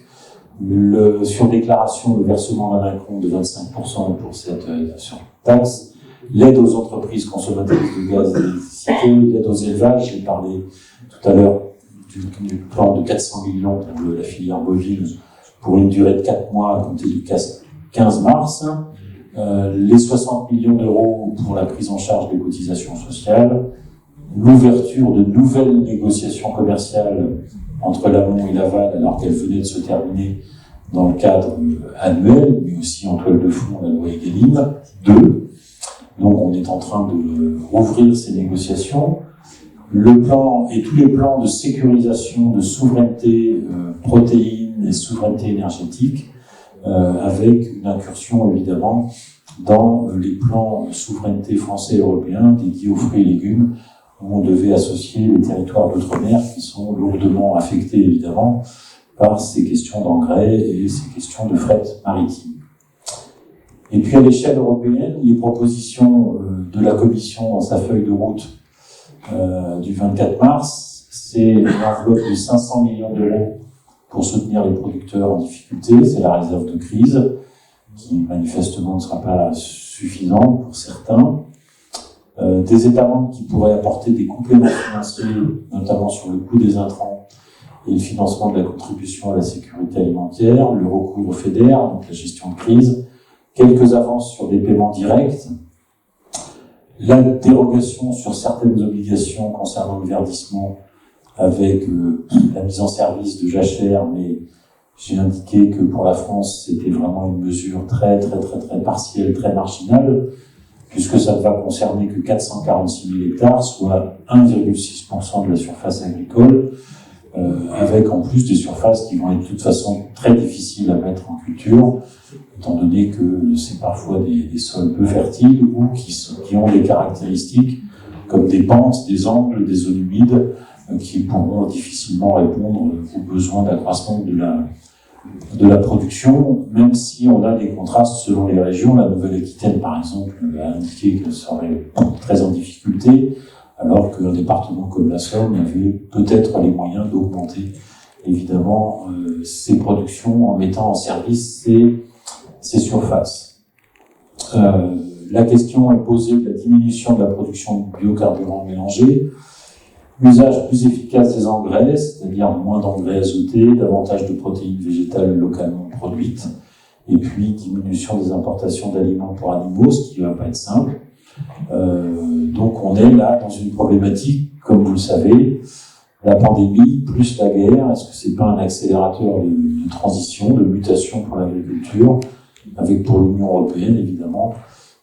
sur déclaration, le versement d'un acompte de 25% pour cette taxe, l'aide aux entreprises consommatrices de gaz et d'électricité, l'aide aux élevages, j'ai parlé tout à l'heure du plan de 400 millions pour la filière bovine pour une durée de 4 mois à compter du 15 mars, les 60 millions d'euros pour la prise en charge des cotisations sociales, l'ouverture de nouvelles négociations commerciales entre l'amont et l'aval alors qu'elles venaient de se terminer dans le cadre annuel, mais aussi en toile de fond la loi Egalim 2. Donc on est en train de rouvrir ces négociations. Le plan et tous les plans de sécurisation, de souveraineté protéine et souveraineté énergétique, avec une incursion évidemment dans les plans de souveraineté français et européens dédiés aux fruits et légumes, où on devait associer les territoires d'outre-mer qui sont lourdement affectés évidemment par ces questions d'engrais et ces questions de fret maritime. Et puis à l'échelle européenne, les propositions de la Commission dans sa feuille de route du 24 mars, c'est une enveloppe de 500 millions d'euros pour soutenir les producteurs en difficulté, c'est la réserve de crise, qui manifestement ne sera pas suffisante pour certains. Des États membres qui pourraient apporter des compléments financiers, notamment sur le coût des intrants et le financement de la contribution à la sécurité alimentaire, le recours au FEDER, donc la gestion de crise, quelques avances sur des paiements directs, la dérogation sur certaines obligations concernant le verdissement avec la mise en service de jachères, mais j'ai indiqué que pour la France, c'était vraiment une mesure très partielle, très marginale, puisque ça ne va concerner que 446 000 hectares, soit 1,6% de la surface agricole, avec en plus des surfaces qui vont être de toute façon très difficiles à mettre en culture, étant donné que c'est parfois des sols peu fertiles ou qui ont des caractéristiques comme des pentes, des angles, des zones humides, qui pourront difficilement répondre aux besoins d'accroissement de la production, même si on a des contrastes selon les régions. La Nouvelle-Aquitaine, par exemple, a indiqué qu'elle serait très en difficulté, alors qu'un département comme la Somme avait peut-être les moyens d'augmenter, évidemment, ses productions en mettant en service ses surfaces. La question est posée de la diminution de la production de biocarburants mélangés, usage plus efficace des engrais, c'est-à-dire moins d'engrais azotés, davantage de protéines végétales localement produites, et puis diminution des importations d'aliments pour animaux, ce qui ne va pas être simple. Donc on est là dans une problématique, comme vous le savez, la pandémie plus la guerre. Est-ce que c'est pas un accélérateur de transition, de mutation pour l'agriculture, avec pour l'Union européenne évidemment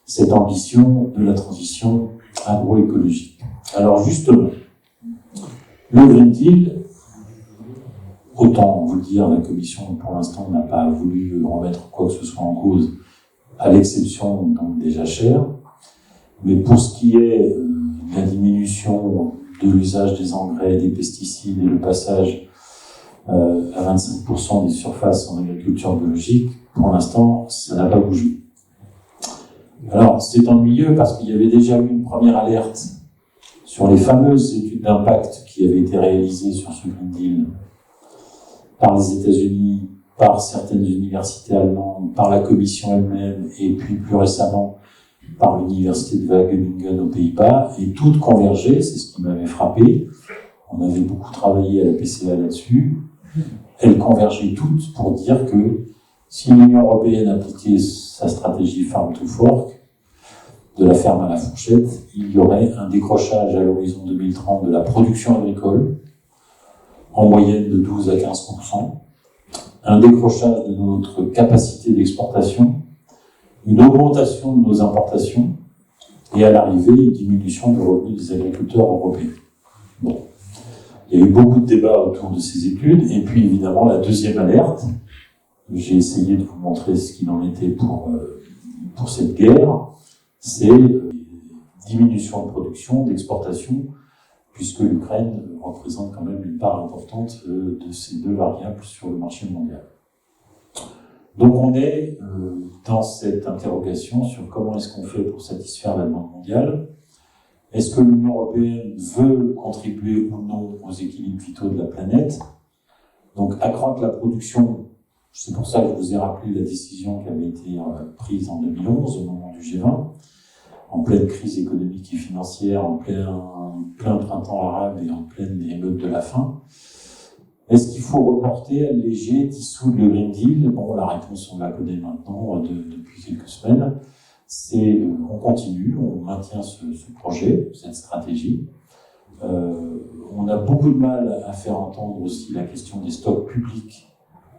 cette ambition de la transition agroécologique. Alors justement, le Green Deal, autant vous le dire, la Commission pour l'instant n'a pas voulu remettre quoi que ce soit en cause, à l'exception donc des jachères. Mais pour ce qui est de la diminution de l'usage des engrais, des pesticides et le passage à 25% des surfaces en agriculture biologique, pour l'instant, ça n'a pas bougé. Alors, c'est ennuyeux parce qu'il y avait déjà eu une première alerte sur les fameuses études d'impact qui avaient été réalisées sur ce Green Deal par les États-Unis, par certaines universités allemandes, par la Commission elle-même, et puis plus récemment par l'université de Wageningen aux Pays-Bas, et toutes convergeaient, c'est ce qui m'avait frappé. On avait beaucoup travaillé à la PCA là-dessus. Elles convergeaient toutes pour dire que si l'Union européenne appliquait sa stratégie Farm to Fork, de la ferme à la fourchette, il y aurait un décrochage à l'horizon 2030 de la production agricole, en moyenne de 12 à 15%, un décrochage de notre capacité d'exportation, une augmentation de nos importations, et à l'arrivée, une diminution du revenu des agriculteurs européens. Bon. Il y a eu beaucoup de débats autour de ces études, et puis évidemment la deuxième alerte, j'ai essayé de vous montrer ce qu'il en était pour cette guerre, c'est diminution de production, d'exportation, puisque l'Ukraine représente quand même une part importante de ces deux variables sur le marché mondial. Donc on est dans cette interrogation sur comment est-ce qu'on fait pour satisfaire la demande mondiale. Est-ce que l'Union européenne veut contribuer ou non aux équilibres vitaux de la planète? Donc accroître la production, c'est pour ça que je vous ai rappelé la décision qui avait été prise en 2011 au moment du G20, en pleine crise économique et financière, en plein printemps arabe et en pleine émeute de la faim. Est-ce qu'il faut reporter, alléger, dissoudre le Green Deal? Bon, la réponse, on la connaît maintenant depuis quelques semaines. C'est on continue, on maintient ce projet, cette stratégie. On a beaucoup de mal à faire entendre aussi la question des stocks publics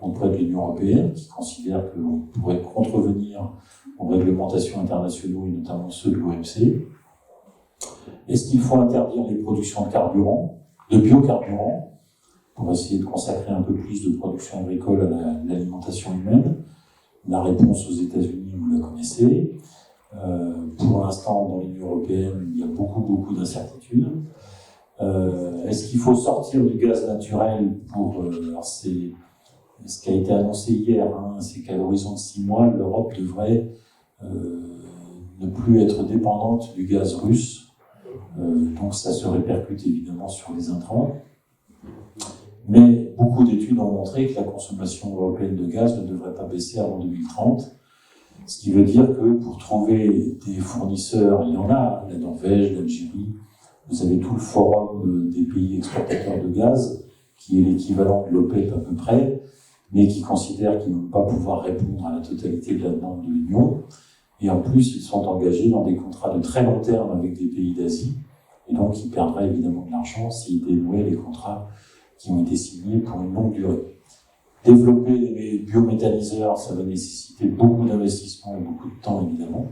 auprès de l'Union européenne, qui considère qu'on pourrait contrevenir aux réglementations internationales et notamment ceux de l'OMC. Est-ce qu'il faut interdire les productions de carburant, de biocarburants, pour essayer de consacrer un peu plus de production agricole à l'alimentation humaine? La réponse aux États-Unis, vous la connaissez. Pour l'instant, dans l'Union européenne, il y a beaucoup d'incertitudes. Est-ce qu'il faut sortir du gaz naturel pour... alors c'est ce qui a été annoncé hier, c'est qu'à l'horizon de 6 mois, l'Europe devrait ne plus être dépendante du gaz russe. Donc ça se répercute évidemment sur les intrants. Mais beaucoup d'études ont montré que la consommation européenne de gaz ne devrait pas baisser avant 2030. Ce qui veut dire que pour trouver des fournisseurs, il y en a, la Norvège, l'Algérie, vous avez tout le forum des pays exportateurs de gaz, qui est l'équivalent de l'OPEP à peu près, mais qui considèrent qu'ils ne vont pas pouvoir répondre à la totalité de la demande de l'Union. Et en plus, ils sont engagés dans des contrats de très long terme avec des pays d'Asie, et donc ils perdraient évidemment de l'argent s'ils dénouaient les contrats qui ont été signés pour une longue durée. Développer les biométhaniseurs, ça va nécessiter beaucoup d'investissement et beaucoup de temps, évidemment.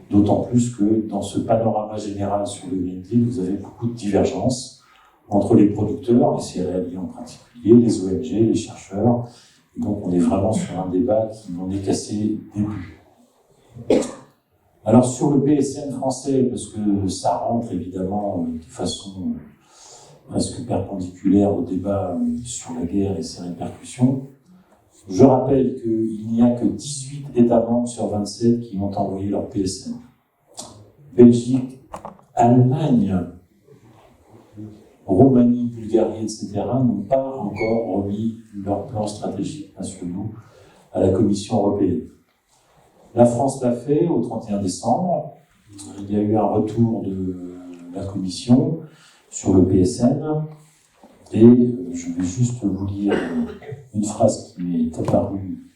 D'autant plus que dans ce panorama général sur le Green Deal, vous avez beaucoup de divergences entre les producteurs, les céréaliers en particulier, les ONG, les chercheurs. Et donc on est vraiment sur un débat qui n'en est qu'à ses débuts. Alors sur le PSN français, parce que ça rentre évidemment de façon presque perpendiculaire au débat sur la guerre et ses répercussions. Je rappelle qu'il n'y a que 18 États membres sur 27 qui ont envoyé leur PSN. Belgique, Allemagne, Roumanie, Bulgarie, etc. n'ont pas encore remis leurs plans stratégiques nationaux à la Commission européenne. La France l'a fait au 31 décembre. Il y a eu un retour de la Commission sur le PSN, et je vais juste vous lire une phrase qui m'est apparue.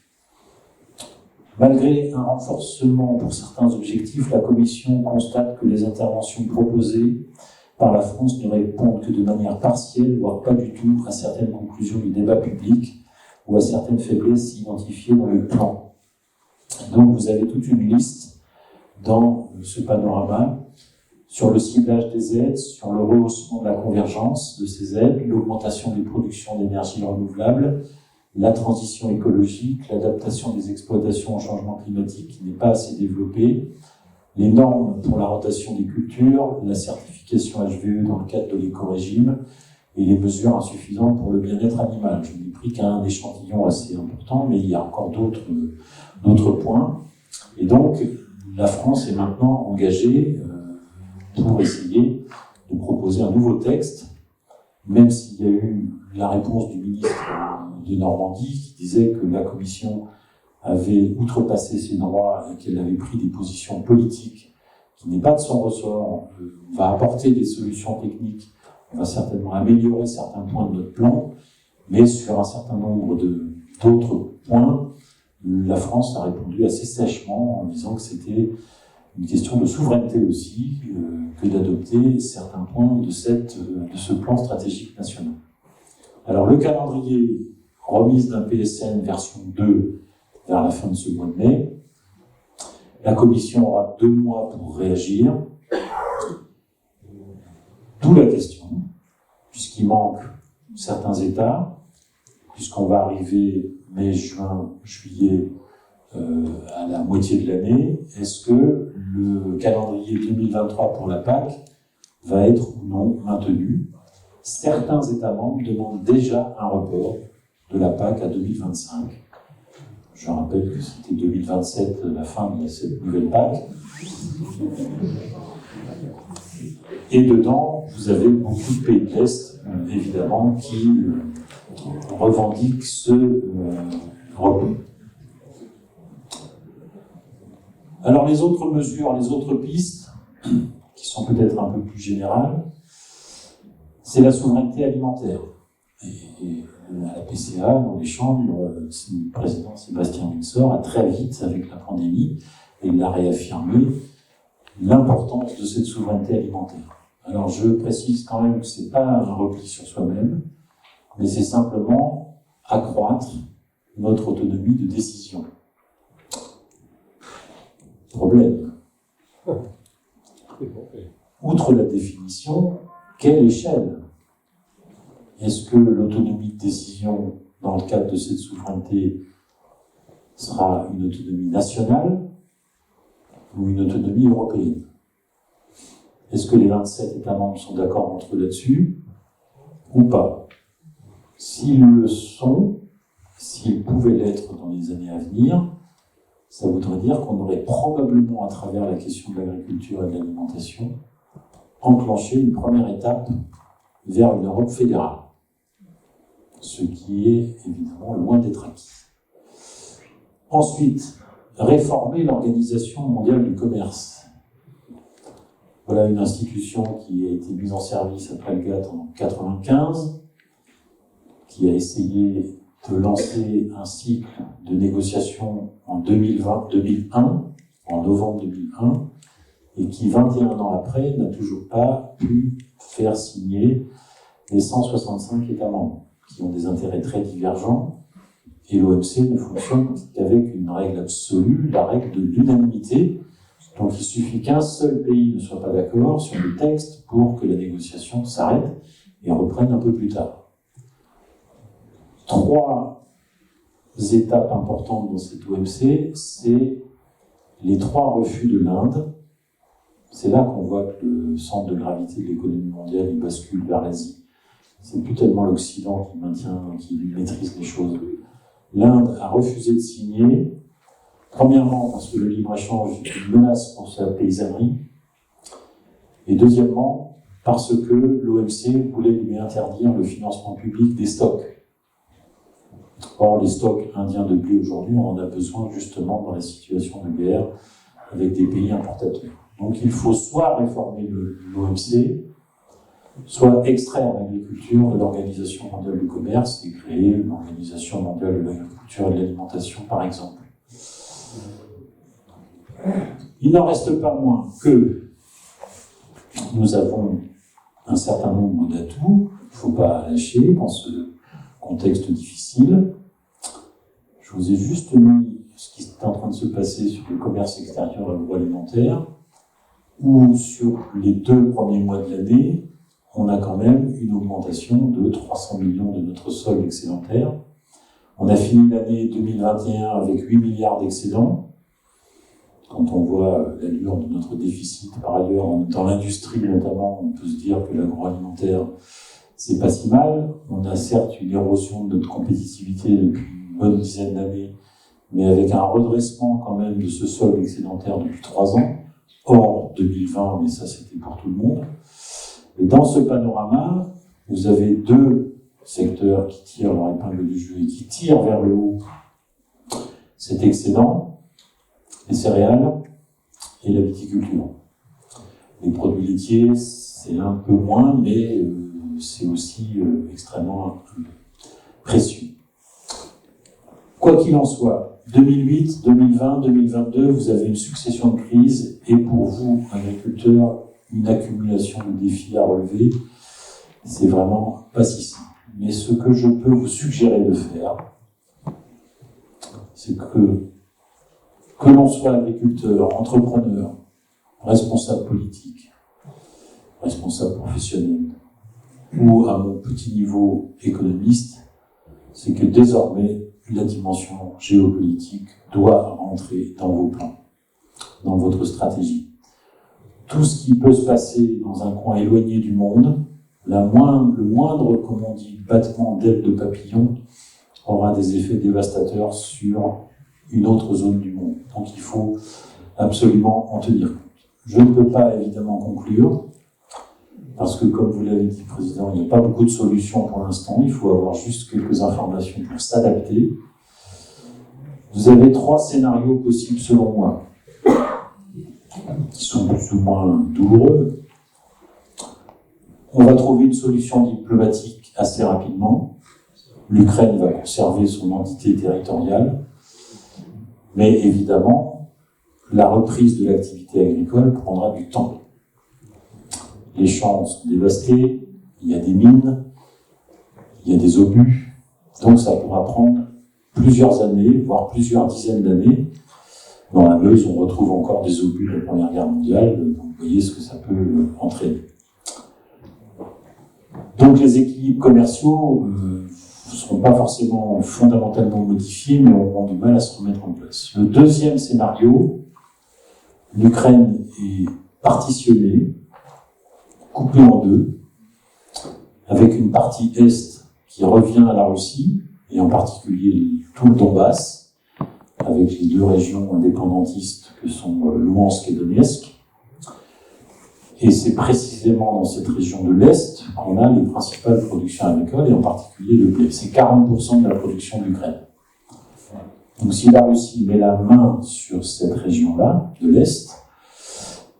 Malgré un renforcement pour certains objectifs, la Commission constate que les interventions proposées par la France ne répondent que de manière partielle, voire pas du tout, à certaines conclusions du débat public ou à certaines faiblesses identifiées dans le plan. Donc vous avez toute une liste dans ce panorama sur le ciblage des aides, sur le rehaussement de la convergence de ces aides, l'augmentation des productions d'énergie renouvelable, la transition écologique, l'adaptation des exploitations au changement climatique qui n'est pas assez développée, les normes pour la rotation des cultures, la certification HVE dans le cadre de l'éco-régime et les mesures insuffisantes pour le bien-être animal. Je n'ai pris qu'un échantillon assez important, mais il y a encore d'autres points. Et donc, la France est maintenant engagée pour essayer de proposer un nouveau texte, même s'il y a eu la réponse du ministre de Normandie qui disait que la Commission avait outrepassé ses droits et qu'elle avait pris des positions politiques qui n'est pas de son ressort. On va apporter des solutions techniques, on va certainement améliorer certains points de notre plan, mais sur un certain nombre d'autres points, la France a répondu assez sèchement en disant que c'était une question de souveraineté aussi, que d'adopter certains points de ce plan stratégique national. Alors le calendrier, remise d'un PSN version 2 vers la fin de ce mois de mai. La Commission aura 2 mois pour réagir. D'où la question, puisqu'il manque certains États, puisqu'on va arriver mai, juin, juillet, à la moitié de l'année, est-ce que le calendrier 2023 pour la PAC va être ou non maintenu? Certains États membres demandent déjà un report de la PAC à 2025. Je rappelle que c'était 2027 la fin de cette nouvelle PAC. Et dedans, vous avez beaucoup de pays de l'Est, évidemment, qui revendiquent ce report. Alors les autres mesures, les autres pistes, qui sont peut-être un peu plus générales, c'est la souveraineté alimentaire. Et à la PCA, dans les chambres, le président Sébastien Windsor a très vite, avec la pandémie, et il l'a réaffirmé, l'importance de cette souveraineté alimentaire. Alors je précise quand même que ce n'est pas un repli sur soi-même, mais c'est simplement accroître notre autonomie de décision. Problème. Outre la définition, quelle échelle? Est-ce que l'autonomie de décision dans le cadre de cette souveraineté sera une autonomie nationale ou une autonomie européenne? Est-ce que les 27 États membres sont d'accord entre eux là-dessus ou pas? S'ils le sont, s'ils pouvaient l'être dans les années à venir, ça voudrait dire qu'on aurait probablement, à travers la question de l'agriculture et de l'alimentation, enclenché une première étape vers une Europe fédérale, ce qui est évidemment loin d'être acquis. Ensuite, réformer l'Organisation mondiale du commerce. Voilà une institution qui a été mise en service après le GATT en 1995, qui a essayé de lancer un cycle de négociation en 2001, en novembre 2001, et qui, 21 ans après, n'a toujours pas pu faire signer les 165 États membres, qui ont des intérêts très divergents, et l'OMC ne fonctionne qu'avec une règle absolue, la règle de l'unanimité. Donc il suffit qu'un seul pays ne soit pas d'accord sur le texte pour que la négociation s'arrête et reprenne un peu plus tard. 3 étapes importantes dans cette OMC, c'est les 3 refus de l'Inde. C'est là qu'on voit que le centre de gravité de l'économie mondiale il bascule vers l'Asie. C'est plus tellement l'Occident qui maîtrise les choses. L'Inde a refusé de signer, premièrement parce que le libre-échange est une menace pour sa paysannerie, et deuxièmement parce que l'OMC voulait lui interdire le financement public des stocks. Or, les stocks indiens de blé aujourd'hui, on en a besoin justement dans la situation de guerre avec des pays importateurs. Donc il faut soit réformer l'OMC, soit extraire l'agriculture de l'Organisation mondiale du commerce et créer une Organisation mondiale de l'agriculture et de l'alimentation, par exemple. Il n'en reste pas moins que nous avons un certain nombre d'atouts, il ne faut pas lâcher dans ce contexte difficile. Je vous ai juste mis ce qui est en train de se passer sur le commerce extérieur agroalimentaire, où sur les 2 premiers mois de l'année, on a quand même une augmentation de 300 millions de notre solde excédentaire. On a fini l'année 2021 avec 8 milliards d'excédents. Quand on voit l'allure de notre déficit, par ailleurs, dans l'industrie notamment, on peut se dire que l'agroalimentaire, c'est pas si mal. On a certes une érosion de notre compétitivité depuis une bonne dizaine d'années, mais avec un redressement quand même de ce solde excédentaire depuis 3 ans, hors 2020, mais ça c'était pour tout le monde. Et dans ce panorama, vous avez 2 secteurs qui tirent leur épingle du jeu et qui tirent vers le haut cet excédent, les céréales et la viticulture. Les produits laitiers, c'est un peu moins, mais c'est aussi extrêmement précieux. Quoi qu'il en soit, 2008, 2020, 2022, vous avez une succession de crises et pour vous, agriculteurs, une accumulation de défis à relever. C'est vraiment pas si simple. Mais ce que je peux vous suggérer de faire, c'est que l'on soit agriculteur, entrepreneur, responsable politique, responsable professionnel, ou à mon petit niveau économiste, c'est que désormais, la dimension géopolitique doit rentrer dans vos plans, dans votre stratégie. Tout ce qui peut se passer dans un coin éloigné du monde, le moindre, comme on dit, battement d'aile de papillon aura des effets dévastateurs sur une autre zone du monde. Donc il faut absolument en tenir compte. Je ne peux pas évidemment conclure, parce que comme vous l'avez dit, Président, il n'y a pas beaucoup de solutions pour l'instant, il faut avoir juste quelques informations pour s'adapter. Vous avez 3 scénarios possibles selon moi, qui sont plus ou moins douloureux. On va trouver une solution diplomatique assez rapidement. L'Ukraine va conserver son entité territoriale, mais évidemment, la reprise de l'activité agricole prendra du temps. Les champs sont dévastés, il y a des mines, il y a des obus, donc ça pourra prendre plusieurs années, voire plusieurs dizaines d'années. Dans la Meuse, on retrouve encore des obus de la Première Guerre mondiale, donc vous voyez ce que ça peut entraîner. Donc les équilibres commerciaux ne seront pas forcément fondamentalement modifiés, mais auront du mal à se remettre en place. Le deuxième scénario, l'Ukraine est partitionnée, coupée en 2, avec une partie Est qui revient à la Russie, et en particulier tout le Donbass, avec les 2 régions indépendantistes que sont Louhansk et Donetsk. Et c'est précisément dans cette région de l'Est qu'on a les principales productions agricoles, et en particulier le blé. C'est 40% de la production de l'Ukraine. Donc si la Russie met la main sur cette région-là, de l'Est,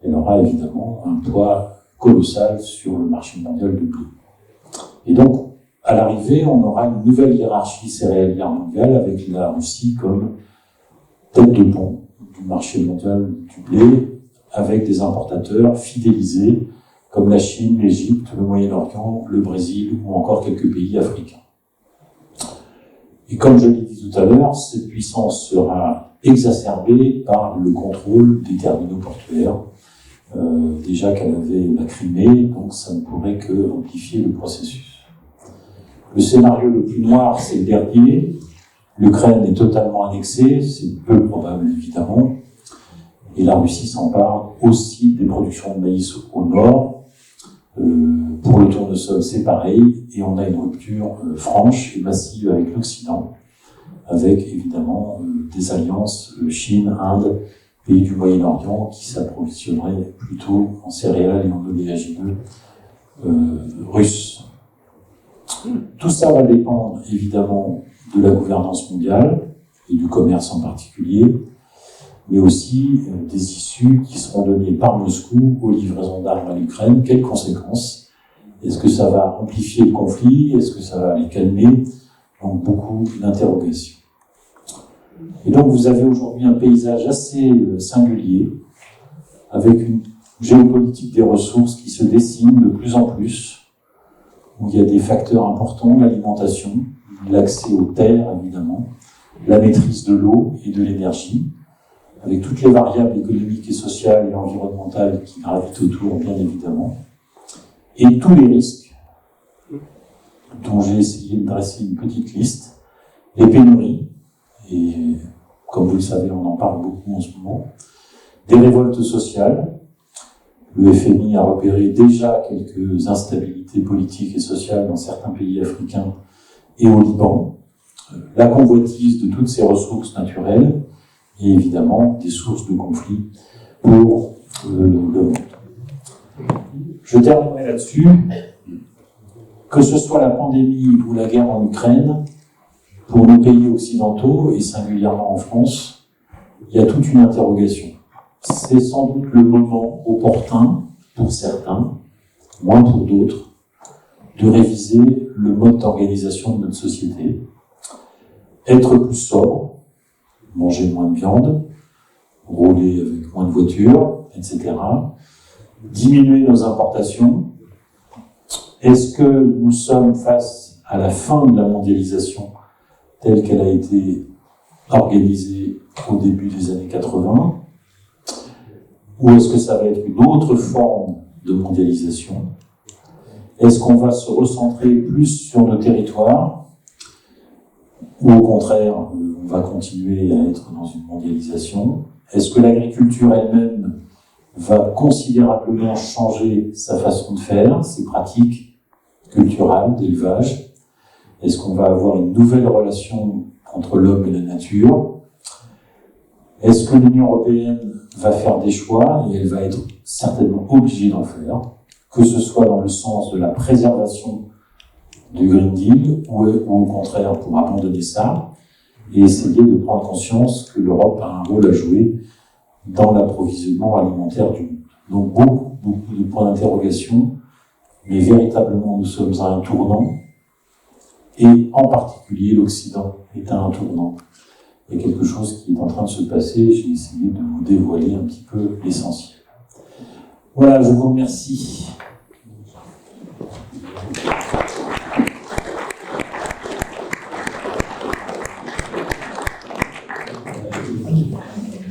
elle aura évidemment un poids colossal sur le marché mondial du blé. Et donc, à l'arrivée, on aura une nouvelle hiérarchie céréalière mondiale avec la Russie comme tête de pont du marché mondial du blé, avec des importateurs fidélisés comme la Chine, l'Égypte, le Moyen-Orient, le Brésil ou encore quelques pays africains. Et comme je l'ai dit tout à l'heure, cette puissance sera exacerbée par le contrôle des terminaux portuaires. Déjà qu'elle avait la Crimée, donc ça ne pourrait que amplifier le processus. Le scénario le plus noir, c'est le dernier. L'Ukraine est totalement annexée, c'est peu probable évidemment, et la Russie s'empare aussi des productions de maïs au nord. Pour le tournesol, c'est pareil, et on a une rupture franche et massive avec l'Occident, avec évidemment des alliances Chine, Inde, pays du Moyen-Orient qui s'approvisionneraient plutôt en céréales et en oléagineux russes. Tout ça va dépendre évidemment de la gouvernance mondiale et du commerce en particulier, mais aussi des issues qui seront données par Moscou aux livraisons d'armes à l'Ukraine. Quelles conséquences? Est-ce que ça va amplifier le conflit? Est-ce que ça va les calmer? Donc beaucoup d'interrogations. Et donc vous avez aujourd'hui un paysage assez singulier, avec une géopolitique des ressources qui se dessine de plus en plus, où il y a des facteurs importants, l'alimentation, l'accès aux terres évidemment, la maîtrise de l'eau et de l'énergie, avec toutes les variables économiques et sociales et environnementales qui gravitent autour, bien évidemment, et tous les risques, dont j'ai essayé de dresser une petite liste, les pénuries, et comme vous le savez, on en parle beaucoup en ce moment, des révoltes sociales. Le FMI a repéré déjà quelques instabilités politiques et sociales dans certains pays africains et au Liban, la convoitise de toutes ces ressources naturelles et évidemment des sources de conflits pour le monde. Je terminerai là-dessus. Que ce soit la pandémie ou la guerre en Ukraine, pour nos pays occidentaux et singulièrement en France, il y a toute une interrogation. C'est sans doute le moment opportun pour certains, moins pour d'autres, de réviser le mode d'organisation de notre société, être plus sobre, manger moins de viande, rouler avec moins de voitures, etc., diminuer nos importations. Est-ce que nous sommes face à la fin de la mondialisation telle qu'elle a été organisée au début des années 80, ou est-ce que ça va être une autre forme de mondialisation? Est-ce qu'on va se recentrer plus sur nos territoires, ou au contraire, on va continuer à être dans une mondialisation? Est-ce que l'agriculture elle-même va considérablement changer sa façon de faire, ses pratiques culturelles, d'élevage? Est-ce qu'on va avoir une nouvelle relation entre l'homme et la nature? Est-ce que l'Union européenne va faire des choix, et elle va être certainement obligée d'en faire, que ce soit dans le sens de la préservation du Green Deal, ou au contraire pour abandonner ça, et essayer de prendre conscience que l'Europe a un rôle à jouer dans l'approvisionnement alimentaire du monde. Donc beaucoup de points d'interrogation, mais véritablement nous sommes à un tournant, et en particulier l'Occident est à un tournant. Il y a quelque chose qui est en train de se passer, j'ai essayé de vous dévoiler un petit peu l'essentiel. Voilà, je vous remercie.